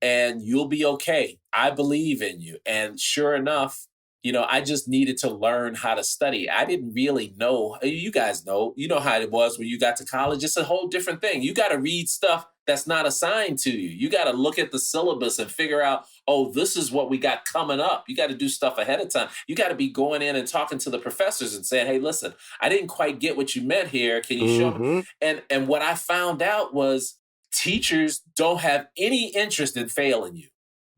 and you'll be okay. I believe in you. And sure enough, you know, I just needed to learn how to study. I didn't really know. You guys know, you know how it was when you got to college. It's a whole different thing. You got to read stuff that's not assigned to you. You got to look at the syllabus and figure out, oh, this is what we got coming up. You got to do stuff ahead of time. You got to be going in and talking to the professors and saying, hey, listen, I didn't quite get what you meant here. Can you show me? And what I found out was teachers don't have any interest in failing you.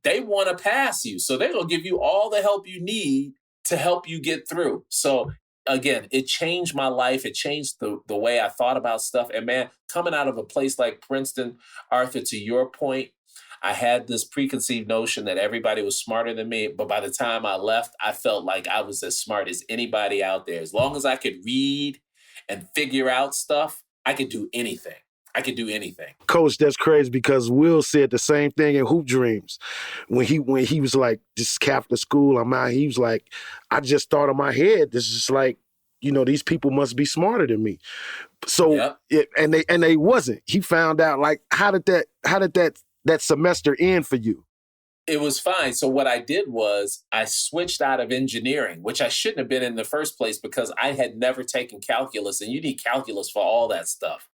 They want to pass you. So they're going to give you all the help you need to help you get through. So again, it changed my life. It changed the way I thought about stuff. And man, coming out of a place like Princeton, Arthur, to your point, I had this preconceived notion that everybody was smarter than me. But by the time I left, I felt like I was as smart as anybody out there. As long as I could read and figure out stuff, I could do anything. Coach, that's crazy because Will said the same thing in Hoop Dreams. When he was like, this Catholic school, I'm out, he was like, I just thought in my head, this is like, you know, these people must be smarter than me. So, and they wasn't. He found out, like, how did that semester end for you? It was fine. So what I did was I switched out of engineering, which I shouldn't have been in the first place because I had never taken calculus, and you need calculus for all that stuff.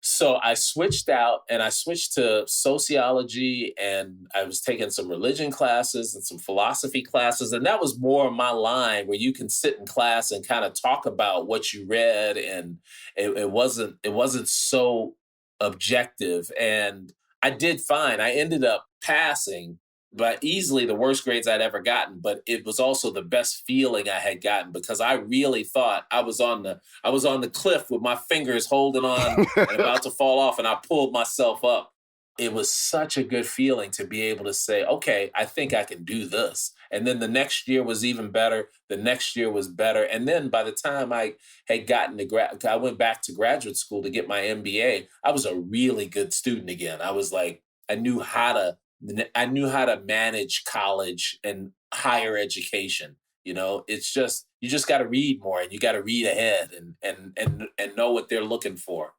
So I switched out and I switched to sociology, and I was taking some religion classes and some philosophy classes. And that was more my line, where you can sit in class and kind of talk about what you read. And it wasn't so objective. And I did fine. I ended up passing, but easily the worst grades I'd ever gotten. But it was also the best feeling I had gotten, because I really thought I was on the cliff with my fingers holding on and about to fall off, and I pulled myself up. It was such a good feeling to be able to say, okay, I think I can do this. And then the next year was even better. The next year was better. And then by the time I had gotten to I went back to graduate school to get my MBA. I was a really good student again. I was like, I knew how to manage college and higher education. It's just, you just got to read more, and you got to read ahead and know what they're looking for.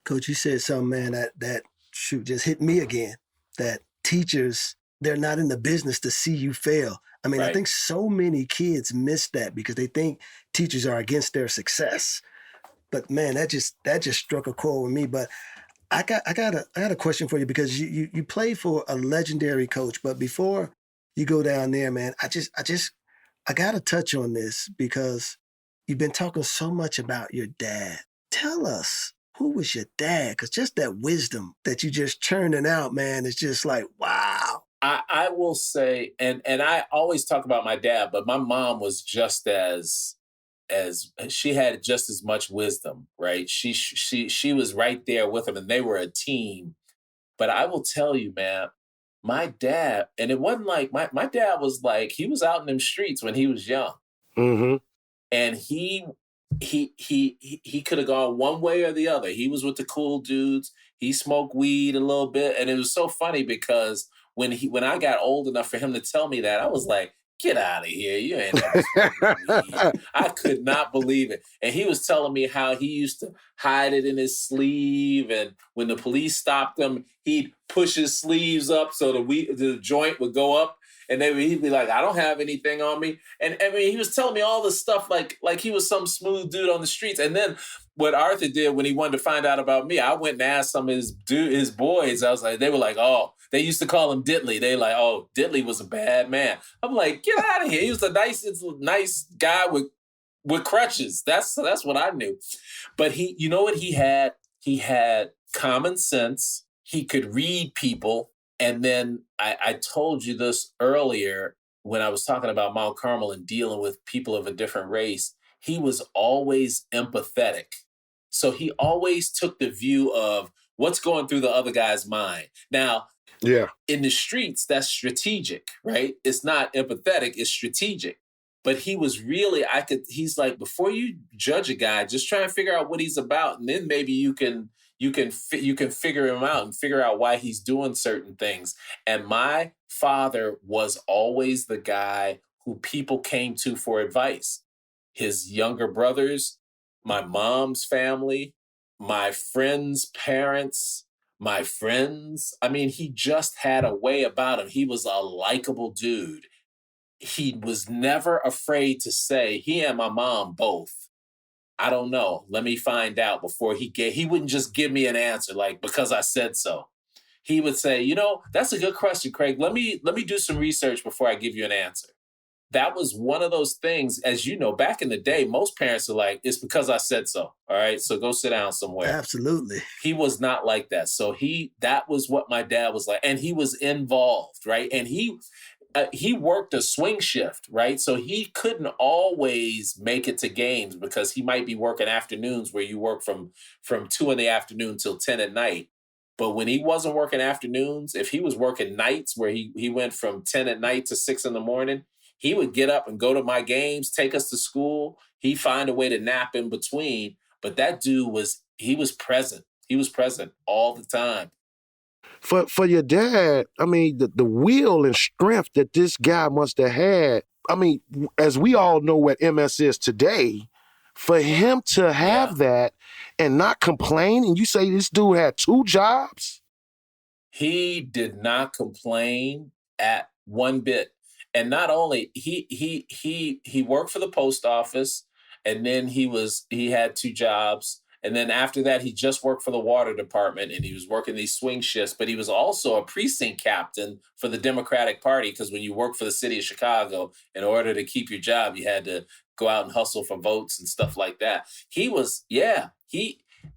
Coach, you said something, man, that shoot just hit me again. That teachers, they're not in the business to see you fail. I mean, Right. I think so many kids miss that because they think teachers are against their success. But man, that just struck a chord with me. But I got a question for you, because you played for a legendary coach. But before you go down there, man, I got to touch on this, because you've been talking so much about your dad. Tell us, who was your dad? Because just that wisdom that you just churning out, man, is just like, wow. I will say, and I always talk about my dad, but my mom was just as she had just as much wisdom, right? She was right there with him, and they were a team. But I will tell you, man, my dad, and it wasn't like my dad was like, he was out in them streets when he was young. Mm-hmm. And he could have gone one way or the other. He was with the cool dudes. He smoked weed a little bit, and it was so funny because when I got old enough for him to tell me that, I was like, "Get out of here! You ain't never smoked weed." I could not believe it. And he was telling me how he used to hide it in his sleeve, and when the police stopped him, he'd push his sleeves up so the joint would go up. And he'd be like, "I don't have anything on me." And I mean, he was telling me all this stuff like he was some smooth dude on the streets. And then what Arthur did when he wanted to find out about me, I went and asked some of his boys. I was like, they were like, "Oh," they used to call him Diddley. They like, "Oh, Diddley was a bad man." I'm like, "Get out of here. He was a nice guy with crutches." That's what I knew. But you know what he had? He had common sense. He could read people. And then I told you this earlier when I was talking about Mount Carmel and dealing with people of a different race. He was always empathetic. So he always took the view of what's going through the other guy's mind. Now, Yeah. in the streets, that's strategic, right? It's not empathetic, it's strategic. But he was really, he's like, before you judge a guy, just try and figure out what he's about. And then maybe you can figure him out and figure out why he's doing certain things. And my father was always the guy who people came to for advice. His younger brothers, my mom's family, my friends' parents, my friends. I mean, he just had a way about him. He was a likable dude. He was never afraid to say, he and my mom both, "I don't know. Let me find out," before he wouldn't just give me an answer like, "Because I said so." He would say, "That's a good question, Craig. Let me do some research before I give you an answer." That was one of those things, as you know, back in the day, most parents are like, "It's because I said so." All right. So go sit down somewhere. Absolutely. He was not like that. So that was what my dad was like. And he was involved, right? And he worked a swing shift, right? So he couldn't always make it to games because he might be working afternoons where you work from 2 in the afternoon till 10 at night. But when he wasn't working afternoons, if he was working nights where he went from 10 at night to 6 in the morning, he would get up and go to my games, take us to school. He'd find a way to nap in between. But that dude he was present. He was present all the time. For your dad, I mean, the will and strength that this guy must have had. I mean, as we all know what MS is today, for him to have that and not complain, and you say this dude had 2 jobs? He did not complain at one bit. And not only he worked for the post office, and then he had 2 jobs, And then after that, he just worked for the water department and he was working these swing shifts, but he was also a precinct captain for the Democratic Party. Because when you work for the city of Chicago, in order to keep your job, you had to go out and hustle for votes and stuff like that. He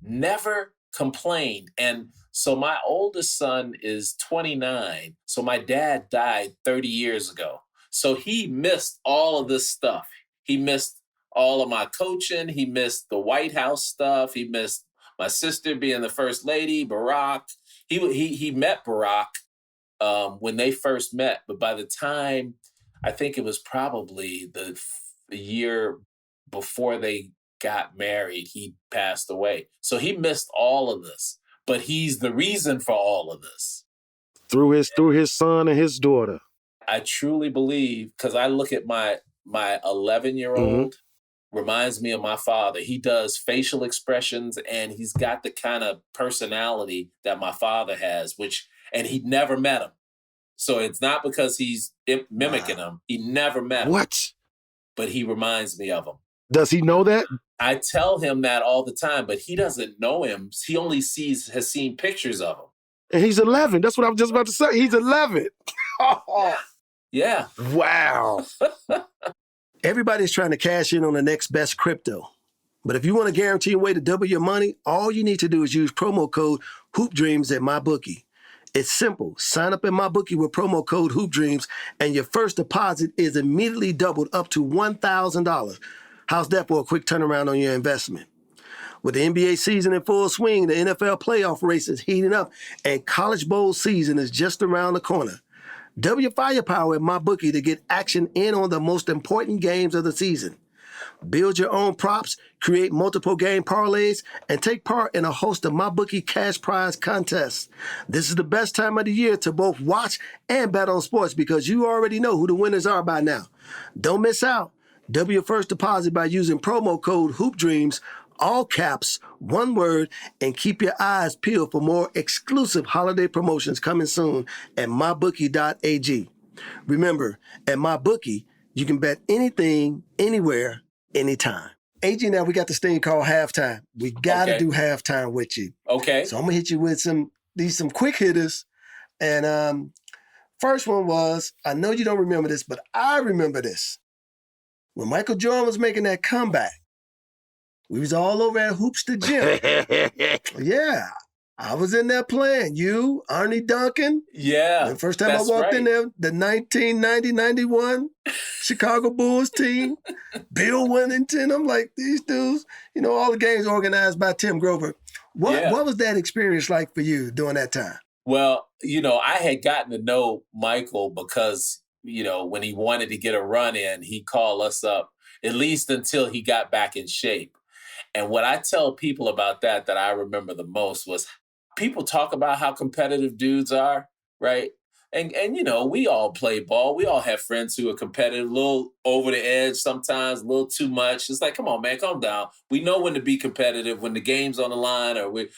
never complained. And so my oldest son is 29. So my dad died 30 years ago. So he missed all of this stuff. He missed all of my coaching. He missed the White House stuff. He missed my sister being the first lady, Barack. He met Barack when they first met. But by the time, I think it was probably the year before they got married, he passed away. So he missed all of this. But he's the reason for all of this. Through his son and his daughter. I truly believe, because I look at my 11-year-old, reminds me of my father. He does facial expressions and he's got the kind of personality that my father has, and he never met him. So it's not because he's mimicking him. He never met him. What? But he reminds me of him. Does he know that? I tell him that all the time, but he doesn't know him. He only has seen pictures of him. And he's 11. That's what I was just about to say. He's 11. Yeah. Wow. Everybody's trying to cash in on the next best crypto. But if you want a guaranteed way to double your money, all you need to do is use promo code HoopDreams at MyBookie. It's simple. Sign up at MyBookie with promo code HoopDreams, and your first deposit is immediately doubled up to $1,000. How's that for a quick turnaround on your investment? With the NBA season in full swing, the NFL playoff race is heating up, and College Bowl season is just around the corner. Double your firepower at MyBookie to get action in on the most important games of the season. Build your own props, create multiple game parlays, and take part in a host of MyBookie cash prize contests. This is the best time of the year to both watch and bet on sports because you already know who the winners are by now. Don't miss out. Double your first deposit by using promo code HoopDreams, all caps, one word, and keep your eyes peeled for more exclusive holiday promotions coming soon at mybookie.ag. Remember, at MyBookie, you can bet anything, anywhere, anytime. Agee, now we got this thing called halftime. We got to do halftime with you. Okay. So I'm going to hit you with some quick hitters. And first one was, I know you don't remember this, but I remember this. When Michael Jordan was making that comeback, we was all over at Hoops the Gym. Yeah. I was in there playing. You, Arnie Duncan. Yeah. The first time I walked in there, the 1990-91 Chicago Bulls team, Bill Wennington. I'm like, these dudes, all the games organized by Tim Grover. What was that experience like for you during that time? Well, I had gotten to know Michael because, when he wanted to get a run in, he'd call us up, at least until he got back in shape. And what I tell people about that I remember the most was people talk about how competitive dudes are, right? And we all play ball. We all have friends who are competitive, a little over the edge sometimes, a little too much. It's like, come on, man, calm down. We know when to be competitive, when the game's on the line,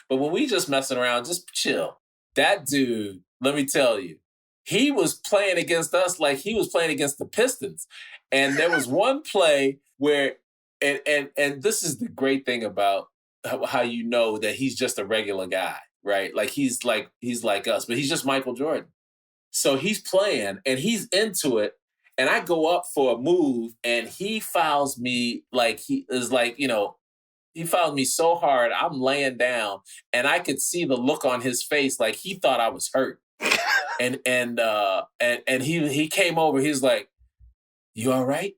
but when we just messing around, just chill. That dude, let me tell you, he was playing against us like he was playing against the Pistons. And there was one play where, and this is the great thing about how you know that he's just a regular guy, right? Like he's like us, but he's just Michael Jordan. So he's playing and he's into it. And I go up for a move and he fouls me like he fouled me so hard, I'm laying down and I could see the look on his face like he thought I was hurt. And he came over, he's like, "You all right?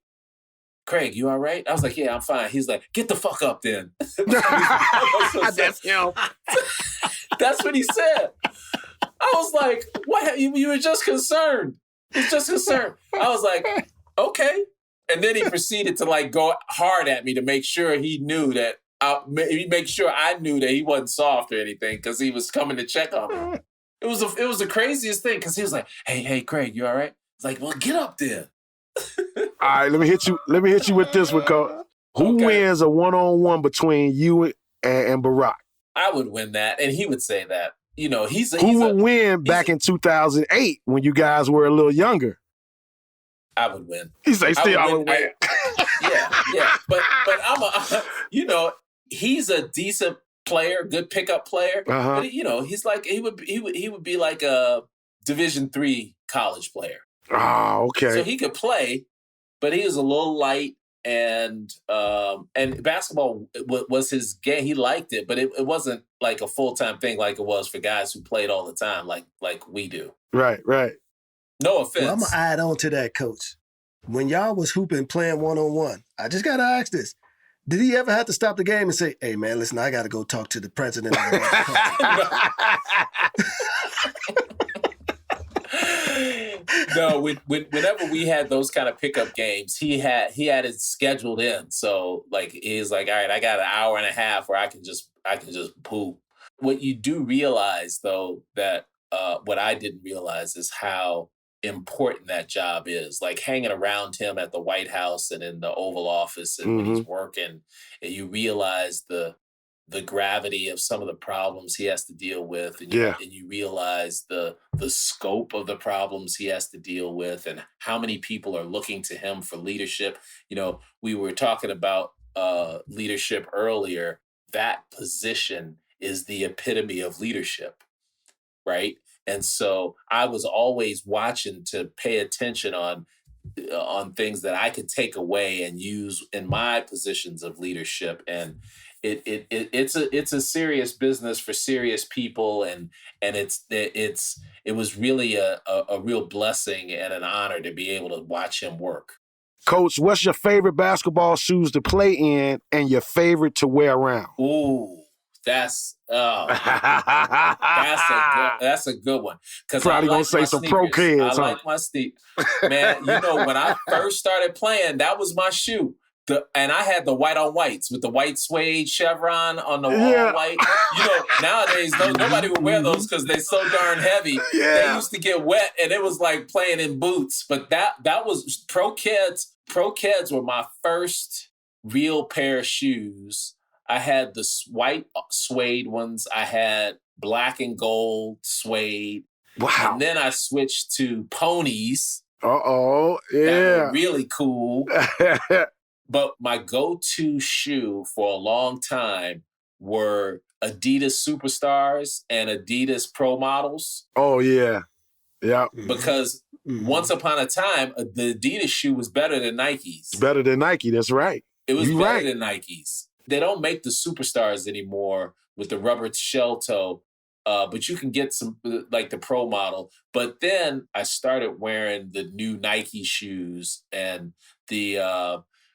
Craig, you all right?" I was like, "Yeah, I'm fine." He's like, "Get the fuck up then." That's him. That's what he said. I was like, "What? You were just concerned. He's just concerned." I was like, "Okay." And then he proceeded to go hard at me to make sure he knew that I knew that he wasn't soft or anything because he was coming to check on me. It was the craziest thing because he was like, "Hey, Craig, you all right?" It's like, "Well, get up then." All right, let me hit you with this one, Coach. Who wins a one-on-one between you and Barack? I would win that, and he would say that. Who would win back in 2008 when you guys were a little younger? I would win. He say, "Still, I would win." Yeah. But I'm he's a decent player, good pickup player. Uh-huh. But he's like he would be like a Division III college player. Oh, okay. So he could play, but he was a little light, and basketball was his game. He liked it, but it wasn't like a full-time thing like it was for guys who played all the time, like we do. Right. No offense. Well, I'm going to add on to that, Coach. When y'all was hooping, playing one-on-one, I just got to ask this. Did he ever have to stop the game and say, hey, man, listen, I got to go talk to the president of the No, whenever we had those kind of pickup games, he had it scheduled in. So like he's like, all right, I got an hour and a half where I can just poop. What you do realize though, that what I didn't realize is how important that job is. Like hanging around him at the White House and in the Oval Office and when he's working, and you realize the gravity of some of the problems he has to deal with, and you realize the scope of the problems he has to deal with, and how many people are looking to him for leadership. We were talking about leadership earlier. That position is the epitome of leadership, right? And so I was always watching to pay attention on things that I could take away and use in my positions of leadership. And it's a serious business for serious people, and it was really a real blessing and an honor to be able to watch him work. Coach, what's your favorite basketball shoes to play in and your favorite to wear around? Ooh, that's a good one. Because probably gonna say some pro kids. I like my sneakers. Man, when I first started playing, that was my shoe. And I had the white on whites with the white suede chevron on the all white. Nowadays nobody would wear those because they're so darn heavy. Yeah. They used to get wet, and it was like playing in boots. But that was Pro Kids. Pro Kids were my first real pair of shoes. I had the white suede ones. I had black and gold suede. Wow. And then I switched to ponies. Uh-oh. Yeah. That were really cool. But my go-to shoe for a long time were Adidas Superstars and Adidas Pro Models. Oh, yeah. Yeah. Because once upon a time, the Adidas shoe was better than Nike's. Better than Nike, that's right. It was better than Nike's. They don't make the Superstars anymore with the rubber shell toe, but you can get some, like the Pro Model. But then I started wearing the new Nike shoes, and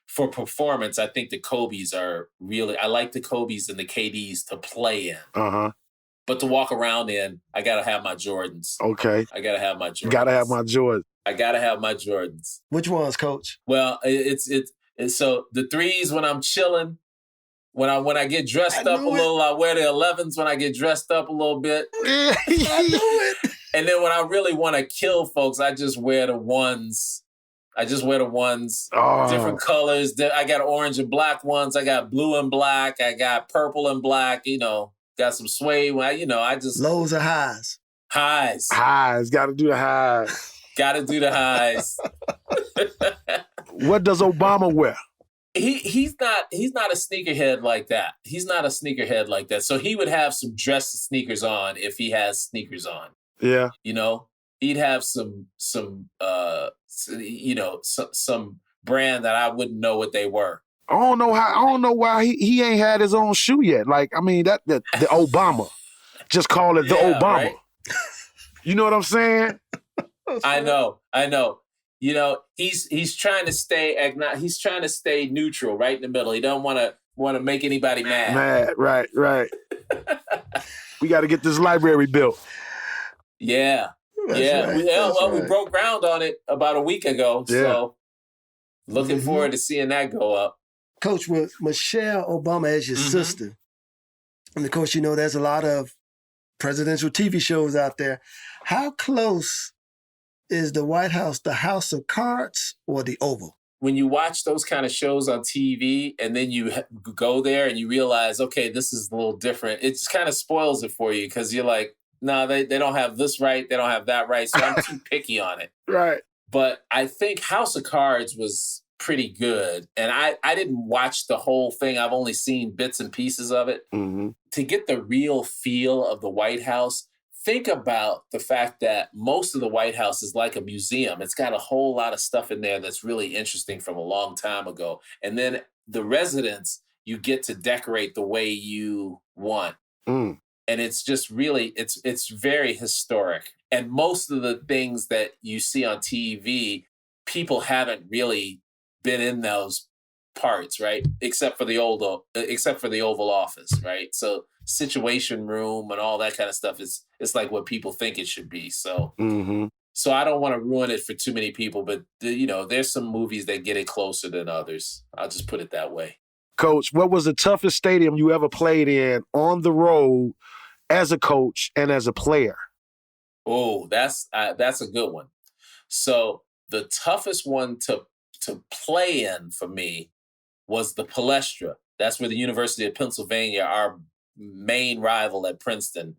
for performance, I think the Kobe's are really, I like the Kobe's and the KD's to play in. Uh-huh. But to walk around in, I got to have my Jordans. Okay. I got to have my Jordans. Got to have my Jordans. I got to have my Jordans. Which ones, Coach? Well, it's so the threes when I'm chilling, when I get dressed up a little, I wear the 11s when I get dressed up a little bit. I knew it. And then when I really want to kill folks, I just wear the ones. Different colors. I got orange and black ones. I got blue and black. I got purple and black. Got some suede. I just lows or highs. Highs. Got to do the highs. Got to do the highs. What does Obama wear? He's not a sneakerhead like that. He's not a sneakerhead like that. So he would have some dress sneakers on if he has sneakers on. Yeah. He'd have some brand that I wouldn't know what they were. I don't know why he ain't had his own shoe yet. Like, I mean, the Obama. Just call it the Obama. Right? You know what I'm saying? I know. He's trying to stay neutral, right in the middle. He don't want to make anybody mad. Right. We got to get this library built. Yeah. We broke ground on it about a week ago. Yeah. So looking forward to seeing that go up. Coach, with Michelle Obama as your sister, and of course, there's a lot of presidential TV shows out there. How close is the White House, the House of Cards, or the Oval? When you watch those kind of shows on TV and then you go there and you realize, okay, this is a little different, it just kind of spoils it for you because you're like, no, they don't have this right. They don't have that right. So I'm too picky on it. Right. But I think House of Cards was pretty good. And I didn't watch the whole thing. I've only seen bits and pieces of it. Mm-hmm. To get the real feel of the White House, think about the fact that most of the White House is like a museum. It's got a whole lot of stuff in there that's really interesting from a long time ago. And then the residents, you get to decorate the way you want. Mm. And it's just really, it's very historic. And most of the things that you see on TV, people haven't really been in those parts, right? Except for the Oval Office, right? So Situation Room and all that kind of stuff it's like what people think it should be. So, so I don't want to ruin it for too many people, but there's some movies that get it closer than others. I'll just put it that way. Coach, what was the toughest stadium you ever played in on the road as a coach and as a player? Oh, that's a good one. So the toughest one to play in for me was the Palestra. That's where the University of Pennsylvania, our main rival at Princeton,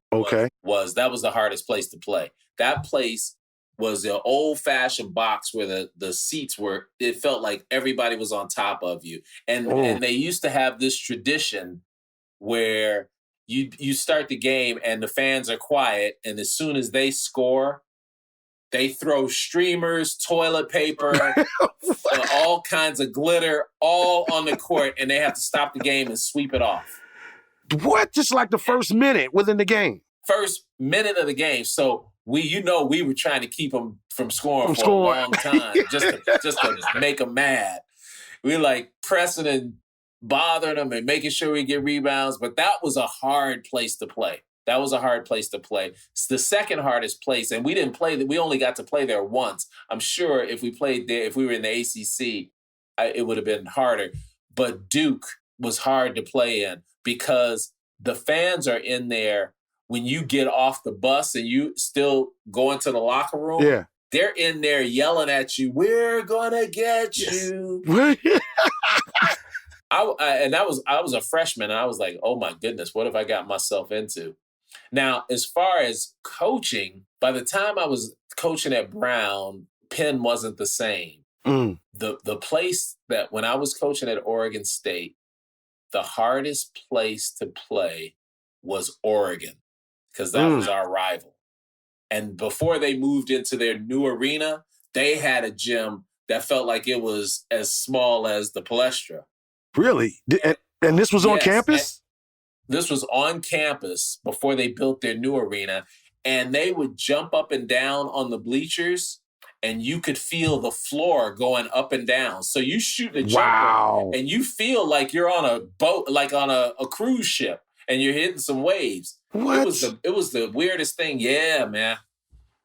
was. That was the hardest place to play. That place was an old-fashioned box where the seats were, it felt like everybody was on top of you. And they used to have this tradition where you start the game and the fans are quiet, and as soon as they score, they throw streamers, toilet paper, all kinds of glitter, all on the court, and they have to stop the game and sweep it off. What? Just like the first minute within the game? First minute of the game. So we were trying to keep them from scoring for a long time, just to make them mad. We like pressing and bothering them and making sure we get rebounds. But that was a hard place to play. It's the second hardest place, and we didn't play that. We only got to play there once. I'm sure if we played there, if we were in the ACC, it would have been harder. But Duke was hard to play in because the fans are in there when you get off the bus and you still go into the locker room. Yeah. They're in there yelling at you, "We're gonna get you." I was a freshman, and I was like, "Oh my goodness, what have I got myself into?" Now, as far as coaching, by the time I was coaching at Brown, Penn wasn't the same. The place that when I was coaching at Oregon State, the hardest place to play was Oregon, because that was our rival. And before they moved into their new arena, they had a gym that felt like it was as small as the Palestra. Really? And this was on campus? This was on campus before they built their new arena. And they would jump up and down on the bleachers, and you could feel the floor going up and down. So you shoot a jumper, and you feel like you're on a boat, like on a cruise ship, and you're hitting some waves. What? It was the weirdest thing. Yeah, man.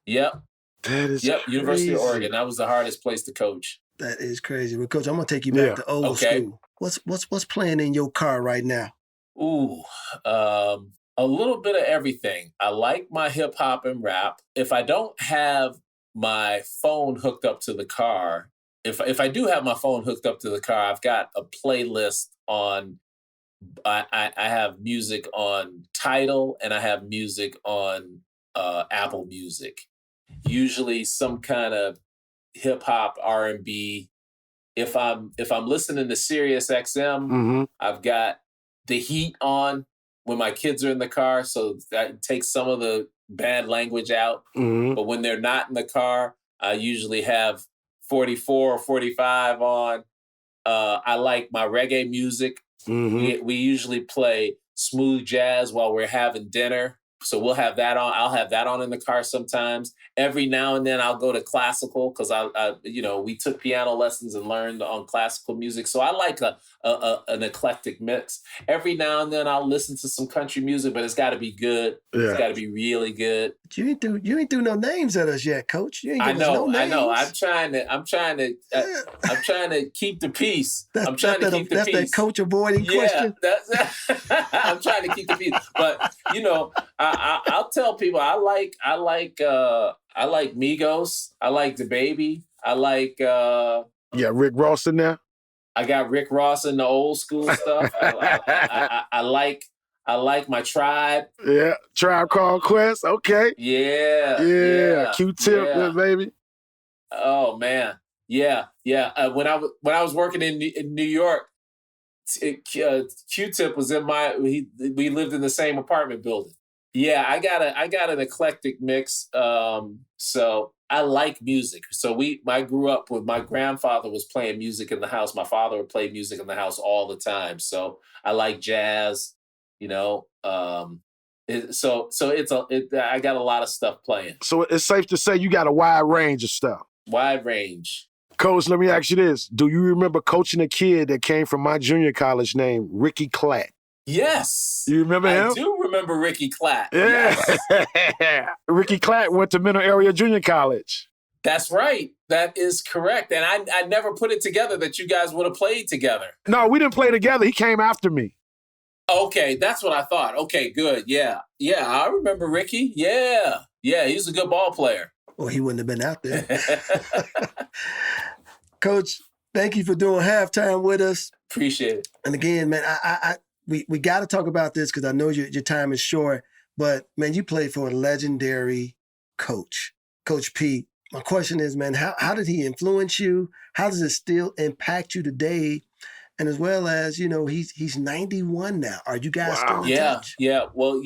Yep. That is crazy. University of Oregon. That was the hardest place to coach. That is crazy. Well, Coach, I'm gonna take you back to old school. What's playing in your car right now? Ooh, a little bit of everything. I like my hip hop and rap. If I don't have my phone hooked up to the car, if I do have my phone hooked up to the car, I've got a playlist on. I have music on Tidal, and I have music on Apple Music. Usually some kind of hip hop, R&B. If I'm listening to Sirius XM, I've got the heat on when my kids are in the car, so that takes some of the bad language out. But when they're not in the car, I usually have 44 or 45 on. I like my reggae music. We usually play smooth jazz while we're having dinner. So we'll have that on. I'll have that on in the car sometimes. Every now and then I'll go to classical because we took piano lessons and learned on classical music. So I like an eclectic mix. Every now and then I'll listen to some country music, but it's got to be good. Yeah. It's got to be really good. You ain't do no names at us yet, Coach. You ain't give us no names. I know. I'm trying to keep the peace. That's that coach avoiding question. I'm trying to keep the peace. But I'll tell people I like Migos. I like the Baby. I like Rick Ross in there. I got Rick Ross in the old school stuff. I like my Tribe. Yeah, Tribe Called Quest. Okay. Yeah. Q-Tip, baby. Oh man, Yeah. When I was working in New York, Q-Tip was in we lived in the same apartment building. Yeah, I got an eclectic mix. So I like music. So I grew up with my grandfather was playing music in the house. My father would play music in the house all the time. So I like jazz, you know. I got a lot of stuff playing. So it's safe to say you got a wide range of stuff. Wide range. Coach, let me ask you this. Do you remember coaching a kid that came from my junior college named Ricky Clatt? Yes. You remember him? I do remember Ricky Clatt. Yeah. Yes. Ricky Clatt went to Middle Area Junior College. That's right. That is correct. And I never put it together that you guys would have played together. No, we didn't play together. He came after me. Okay, that's what I thought. Okay, good. Yeah, I remember Ricky. Yeah, he's a good ball player. Well, he wouldn't have been out there. Coach, thank you for doing halftime with us. Appreciate it. And again, man, we got to talk about this because I know your time is short. But man, you played for a legendary coach, Coach Pete. My question is, man, how did he influence you? How does it still impact you today? And as well as, he's 91 now. Are you guys still in touch? Yeah. Well,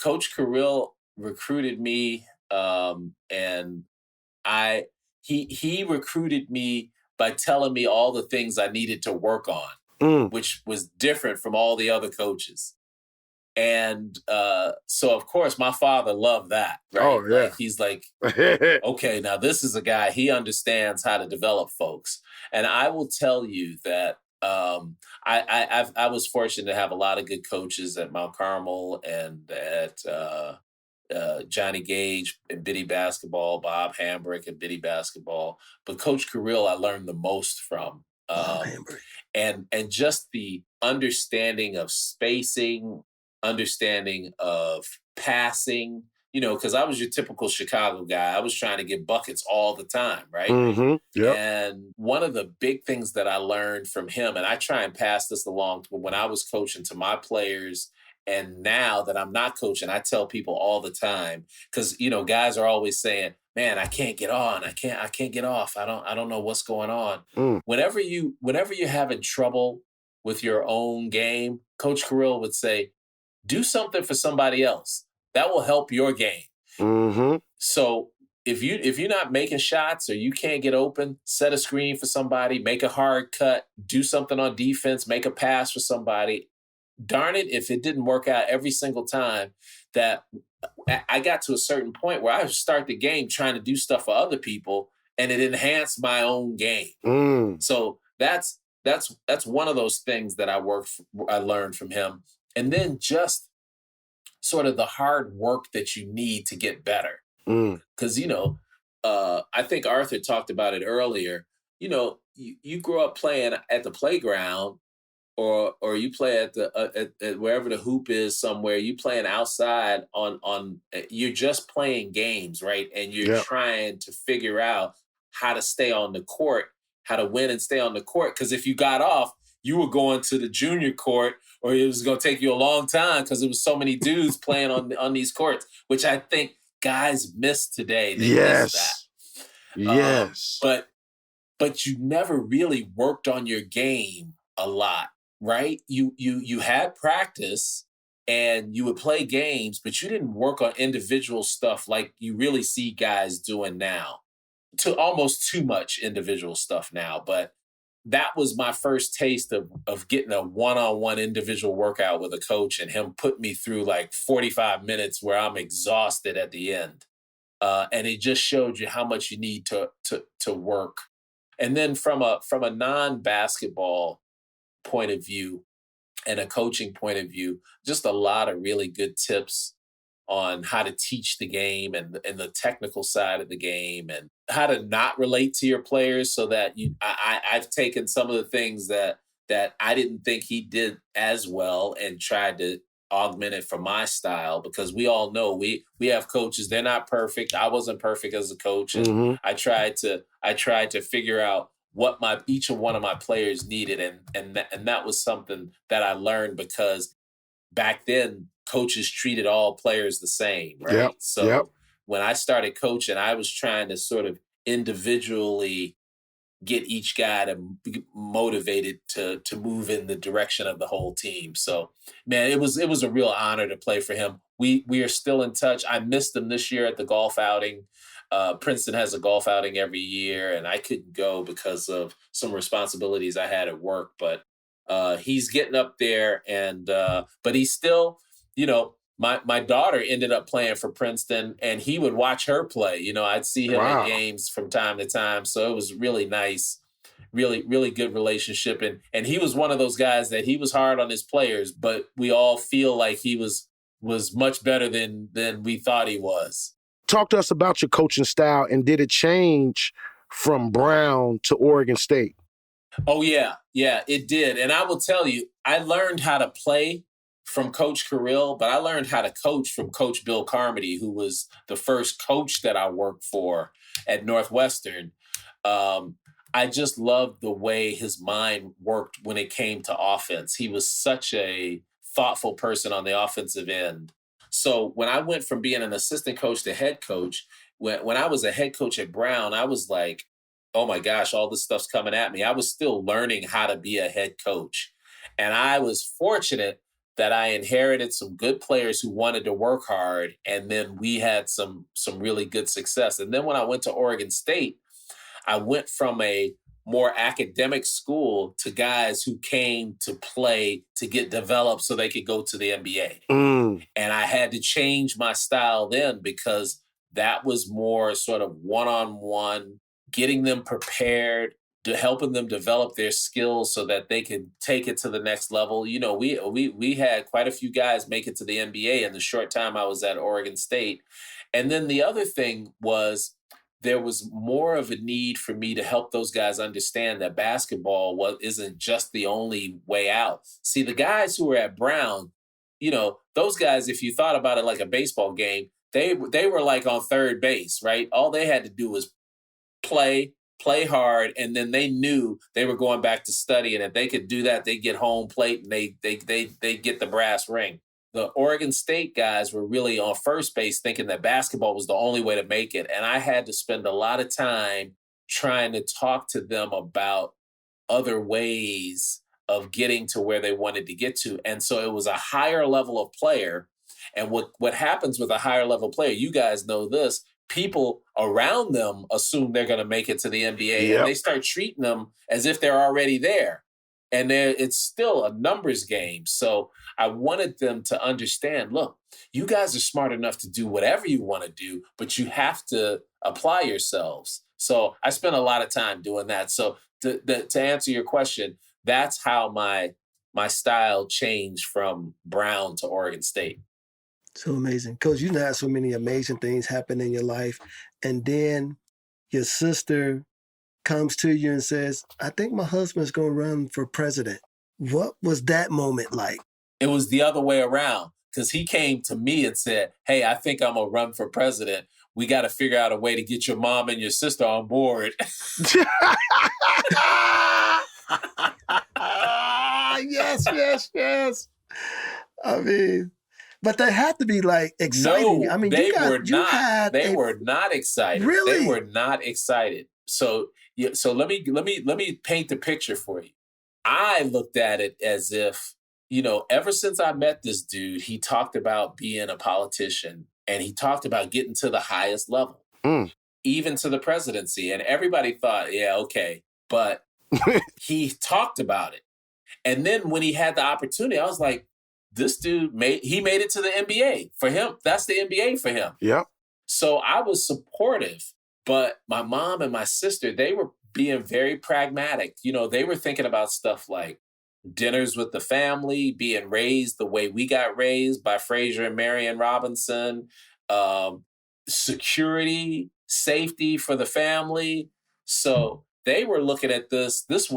Coach Carril recruited me, and he recruited me by telling me all the things I needed to work on, which was different from all the other coaches. And so, of course, my father loved that. Right? Oh, yeah. He's like, okay, now this is a guy, he understands how to develop folks. And I will tell you that I was fortunate to have a lot of good coaches at Mount Carmel and at Johnny Gage in Biddy basketball, Bob Hambrick in Biddy basketball. But Coach Carril, I learned the most from. And just the understanding of spacing, understanding of passing, because I was your typical Chicago guy. I was trying to get buckets all the time, right? Mm-hmm. Yep. And one of the big things that I learned from him, and I try and pass this along to when I was coaching to my players, and now that I'm not coaching, I tell people all the time, because, guys are always saying, man, I can't get on. I can't get off. I don't know what's going on. Whenever you're having trouble with your own game, Coach Carril would say, do something for somebody else. That will help your game. Mm-hmm. So if you're not making shots or you can't get open, set a screen for somebody, make a hard cut, do something on defense, make a pass for somebody. Darn it, if it didn't work out every single time, that I got to a certain point where I would start the game trying to do stuff for other people, and it enhanced my own game. So that's one of those things that I learned from him. And then just sort of the hard work that you need to get better. Because, I think Arthur talked about it earlier. You grow up playing at the playground, or you play at wherever the hoop is somewhere. You playing outside on you're just playing games, right? And you're trying to figure out how to stay on the court, how to win and stay on the court. Because if you got off, you were going to the junior court, or it was going to take you a long time because there was so many dudes playing on these courts, which I think guys miss today. They miss that. Yes. But you never really worked on your game a lot, right? You had practice and you would play games, but you didn't work on individual stuff like you really see guys doing now. To almost too much individual stuff now, but that was my first taste of getting a one-on-one individual workout with a coach, and him put me through like 45 minutes where I'm exhausted at the end. And it just showed you how much you need to work. And then from a non-basketball point of view and a coaching point of view, just a lot of really good tips on how to teach the game and the technical side of the game, and how to not relate to your players, so that I've taken some of the things that I didn't think he did as well and tried to augment it for my style, because we all know we have coaches, they're not perfect. I wasn't perfect as a coach, and I tried to figure out what each one of my players needed, and that was something that I learned, because back then coaches treated all players the same, right? When I started coaching, I was trying to sort of individually get each guy to be motivated to move in the direction of the whole team. So, man, it was a real honor to play for him. We are still in touch. I missed him this year at the golf outing. Princeton has a golf outing every year, and I couldn't go because of some responsibilities I had at work. But he's getting up there, and but he's still, my daughter ended up playing for Princeton, and he would watch her play. I'd see him at games from time to time. So it was really nice, really, really good relationship. And he was one of those guys that he was hard on his players, but we all feel like he was much better than we thought he was. Talk to us about your coaching style, and did it change from Brown to Oregon State? Oh, yeah, it did. And I will tell you, I learned how to play from Coach Carril, but I learned how to coach from Coach Bill Carmody, who was the first coach that I worked for at Northwestern. I just loved the way his mind worked when it came to offense. He was such a thoughtful person on the offensive end. So when I went from being an assistant coach to head coach, when I was a head coach at Brown, I was like, oh my gosh, all this stuff's coming at me. I was still learning how to be a head coach. And I was fortunate that I inherited some good players who wanted to work hard. And then we had some really good success. And then when I went to Oregon State, I went from a more academic school to guys who came to play to get developed so they could go to the NBA. And I had to change my style then because that was more sort of one-on-one, getting them prepared, to helping them develop their skills so that they could take it to the next level. We had quite a few guys make it to the NBA in the short time I was at Oregon State. And then the other thing was there was more of a need for me to help those guys understand that basketball isn't just the only way out. See, the guys who were at Brown, those guys, if you thought about it like a baseball game, they were like on third base, right? All they had to do was play hard, and then they knew they were going back to study, and if they could do that, they get home plate and they get the brass ring. The Oregon State guys were really on first base thinking that basketball was the only way to make it, and I had to spend a lot of time trying to talk to them about other ways of getting to where they wanted to get to. And so it was a higher level of player, and what happens with a higher level player, you guys know this, people around them assume they're going to make it to the NBA, and they start treating them as if they're already there. And it's still a numbers game. So I wanted them to understand, look, you guys are smart enough to do whatever you want to do, but you have to apply yourselves. So I spent a lot of time doing that. So to answer your question, that's how my style changed from Brown to Oregon State. So amazing. Coach, you had so many amazing things happen in your life. And then your sister comes to you and says, I think my husband's going to run for president. What was that moment like? It was the other way around, because he came to me and said, hey, I think I'm going to run for president. We got to figure out a way to get your mom and your sister on board. Yes. I mean, but they had to be like exciting. No, I mean, they were not excited. Really? They were not excited. So let me paint the picture for you. I looked at it as if, ever since I met this dude, he talked about being a politician, and he talked about getting to the highest level, even to the presidency. And everybody thought, yeah, okay. But he talked about it. And then when he had the opportunity, I was like, this dude made it to the NBA. For him, that's the NBA for him. Yeah. So I was supportive, but my mom and my sister, they were being very pragmatic. They were thinking about stuff like dinners with the family, being raised the way we got raised by Fraser and Marion Robinson, security, safety for the family. So they were looking at this. This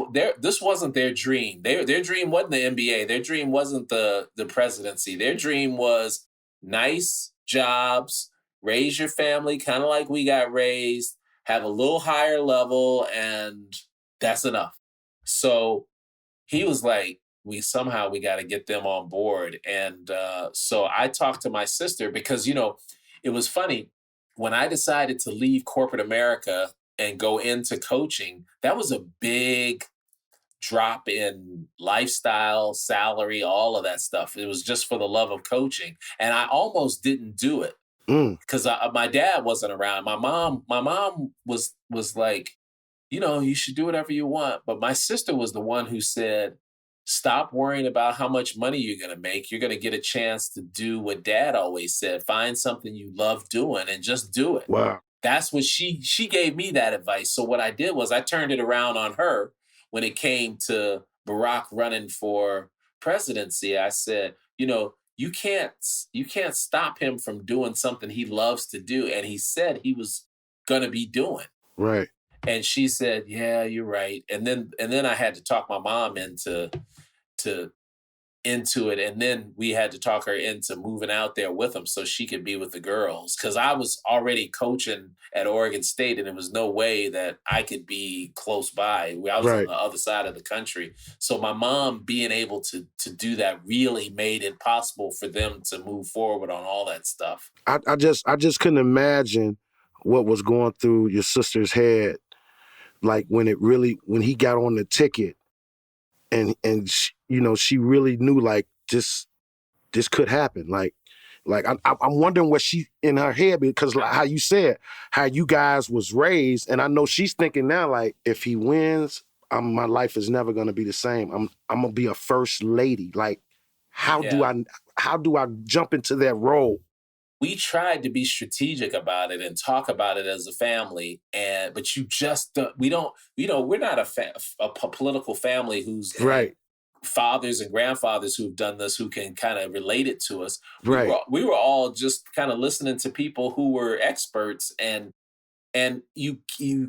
wasn't their dream. Their dream wasn't the NBA. Their dream wasn't the presidency. Their dream was nice jobs, raise your family kind of like we got raised, have a little higher level, and that's enough. So he was like, we got to get them on board. And so I talked to my sister because, it was funny. When I decided to leave corporate America and go into coaching, that was a big drop in lifestyle, salary, all of that stuff. It was just for the love of coaching. And I almost didn't do it because my dad wasn't around. My mom was like, you should do whatever you want. But my sister was the one who said, stop worrying about how much money you're going to make. You're going to get a chance to do what dad always said. Find something you love doing and just do it. Wow. That's what she gave me that advice. So what I did was I turned it around on her when it came to Barack running for presidency. I said, you can't stop him from doing something he loves to do. And he said he was going to be doing. Right. And she said, yeah, you're right. And then I had to talk my mom into it. And then we had to talk her into moving out there with him so she could be with the girls. Because I was already coaching at Oregon State, and there was no way that I could be close by. I was on the other side of the country. So my mom being able to do that really made it possible for them to move forward on all that stuff. I just couldn't imagine what was going through your sister's head, like when he got on the ticket. And she, she really knew like this could happen. Like I'm wondering what she in her head, because like how you said how you guys was raised, and I know she's thinking now like, if he wins, my life is never gonna be the same. I'm gonna be a first lady. Like how do I jump into that role? We tried to be strategic about it and talk about it as a family, but you just we're not a political family who's right. Fathers and grandfathers who've done this who can kind of relate it to us. Right. We were all just kind of listening to people who were experts, and you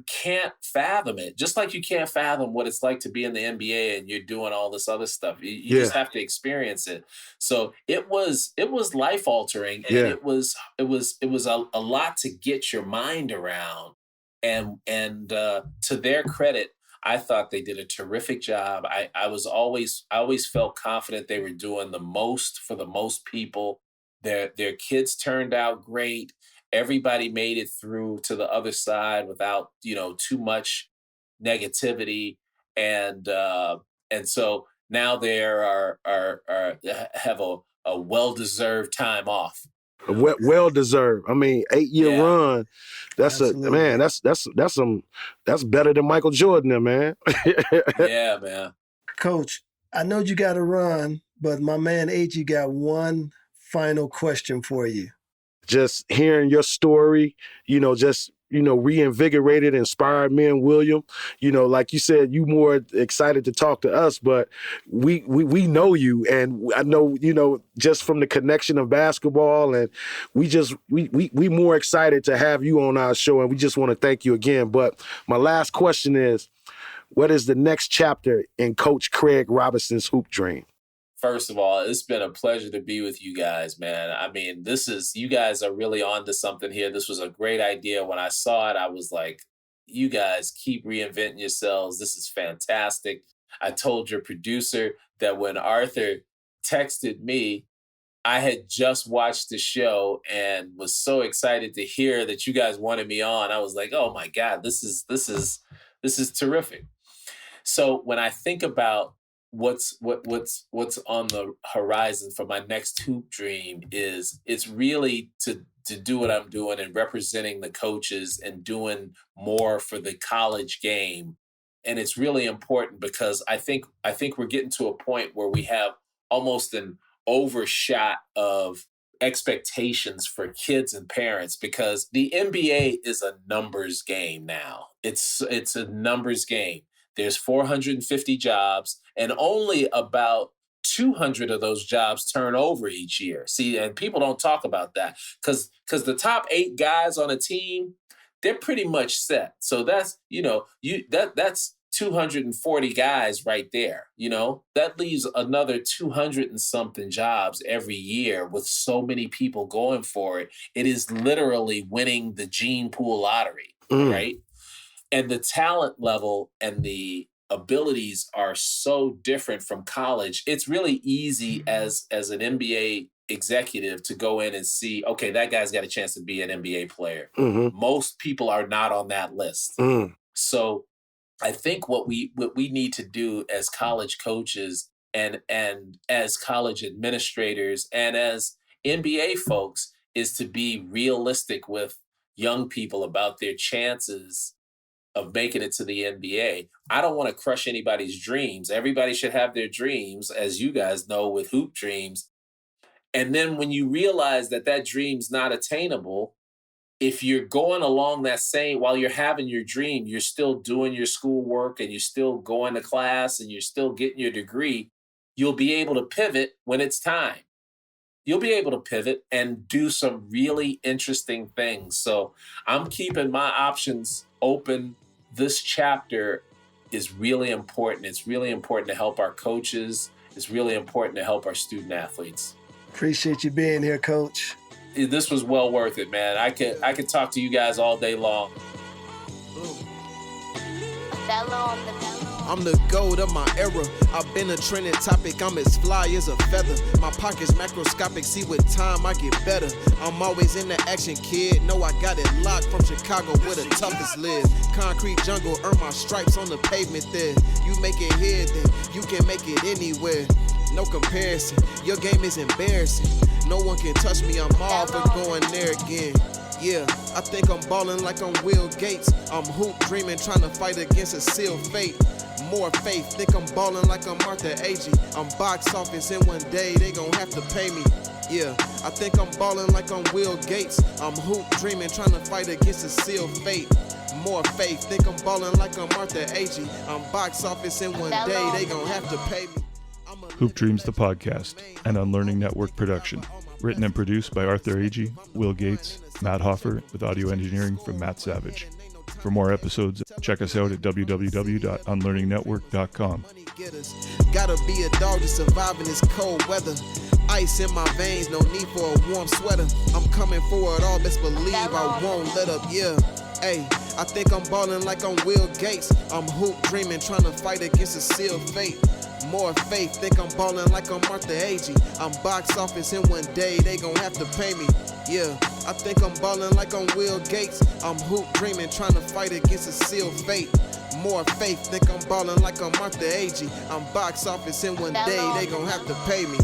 can't fathom it. Just like you can't fathom what it's like to be in the NBA and you're doing all this other stuff. You just have to experience it. So it was life altering, and it was a lot to get your mind around. And to their credit, I thought they did a terrific job. I always felt confident they were doing the most for the most people. Their kids turned out great. Everybody made it through to the other side without, too much negativity. And so now they have a well-deserved time off. Well deserved. I mean, 8-year run. That's Absolutely. that's better than Michael Jordan, there, man. Yeah, man. Coach, I know you got to run, but my man Agee got one final question for you. Just hearing your story, reinvigorated, inspired me and William. Like you said, you more excited to talk to us, but we know you, and I know, just from the connection of basketball, and we more excited to have you on our show, and we just want to thank you again. But my last question is, what is the next chapter in Coach Craig Robinson's hoop dream? First of all, it's been a pleasure to be with you guys, man. I mean, you guys are really onto something here. This was a great idea. When I saw it, I was like, you guys keep reinventing yourselves. This is fantastic. I told your producer that when Arthur texted me, I had just watched the show and was so excited to hear that you guys wanted me on. I was like, oh my God, this is terrific. So when I think about what's on the horizon for my next hoop dream, it's really to do what I'm doing and representing the coaches and doing more for the college game. And it's really important because I think we're getting to a point where we have almost an overshot of expectations for kids and parents, because the NBA is a numbers game now. It's a numbers game. There's 450 jobs, and only about 200 of those jobs turn over each year. See, and people don't talk about that because the top 8 guys on a team, they're pretty much set. So that's, that's 240 guys right there. That leaves another 200 and something jobs every year with so many people going for it. It is literally winning the gene pool lottery, right? And the talent level and the abilities are so different from college. It's really easy as an NBA executive to go in and see, okay, that guy's got a chance to be an NBA player. Mm-hmm. Most people are not on that list. Mm. So I think what we need to do as college coaches and as college administrators and as NBA folks is to be realistic with young people about their chances of making it to the NBA. I don't want to crush anybody's dreams. Everybody should have their dreams, as you guys know, with hoop dreams. And then when you realize that that dream's not attainable, if you're going along that same, while you're having your dream, you're still doing your schoolwork and you're still going to class and you're still getting your degree, you'll be able to pivot when it's time. You'll be able to pivot and do some really interesting things. So I'm keeping my options open. This chapter is really important. It's really important to help our coaches. It's really important to help our student athletes. Appreciate you being here, Coach. This was well worth it, man. I could talk to you guys all day long. I'm the gold of my era. I've been a trending topic. I'm as fly as a feather. My pockets macroscopic. See, with time I get better. I'm always in the action, kid. Know I got it locked from Chicago where the toughest live. Concrete jungle, earn my stripes on the pavement there. You make it here, then you can make it anywhere. No comparison. Your game is embarrassing. No one can touch me. I'm all for going there again. Yeah, I think I'm ballin' like I'm Will Gates. I'm hoop dreaming, trying to fight against a sealed fate. More faith, think I'm ballin' like I'm Agee. I'm box office and one day they gon' have to pay me. Yeah, I think I'm ballin' like I'm Will Gates. I'm hoop dreaming, trying to fight against a sealed fate. More faith, think I'm ballin' like I'm Agee. I'm box office and one day they gon' have to pay me. Hoop Dreams, the podcast, an Unlearning Network production. Written and produced by Arthur Agee, Will Gates, Matt Hoffar, with audio engineering from Matt Savage. For more episodes, check us out at www.unlearningnetwork.com. Gotta be a dog to survive in this cold weather. Ice in my veins, no need for a warm sweater. I'm coming for it all, best believe I won't let up, yeah. Hey, I think I'm ballin' like I'm Will Gates. I'm hoop dreaming, trying to fight against a sealed fate. More faith, think I'm ballin' like I'm Agee. I'm box office and one day they gon' have to pay me. Yeah, I think I'm ballin' like I'm Will Gates. I'm hoop dreaming, trying to fight against a sealed fate. More faith, think I'm ballin' like I'm Agee. I'm box office and one day they gon' have to pay me.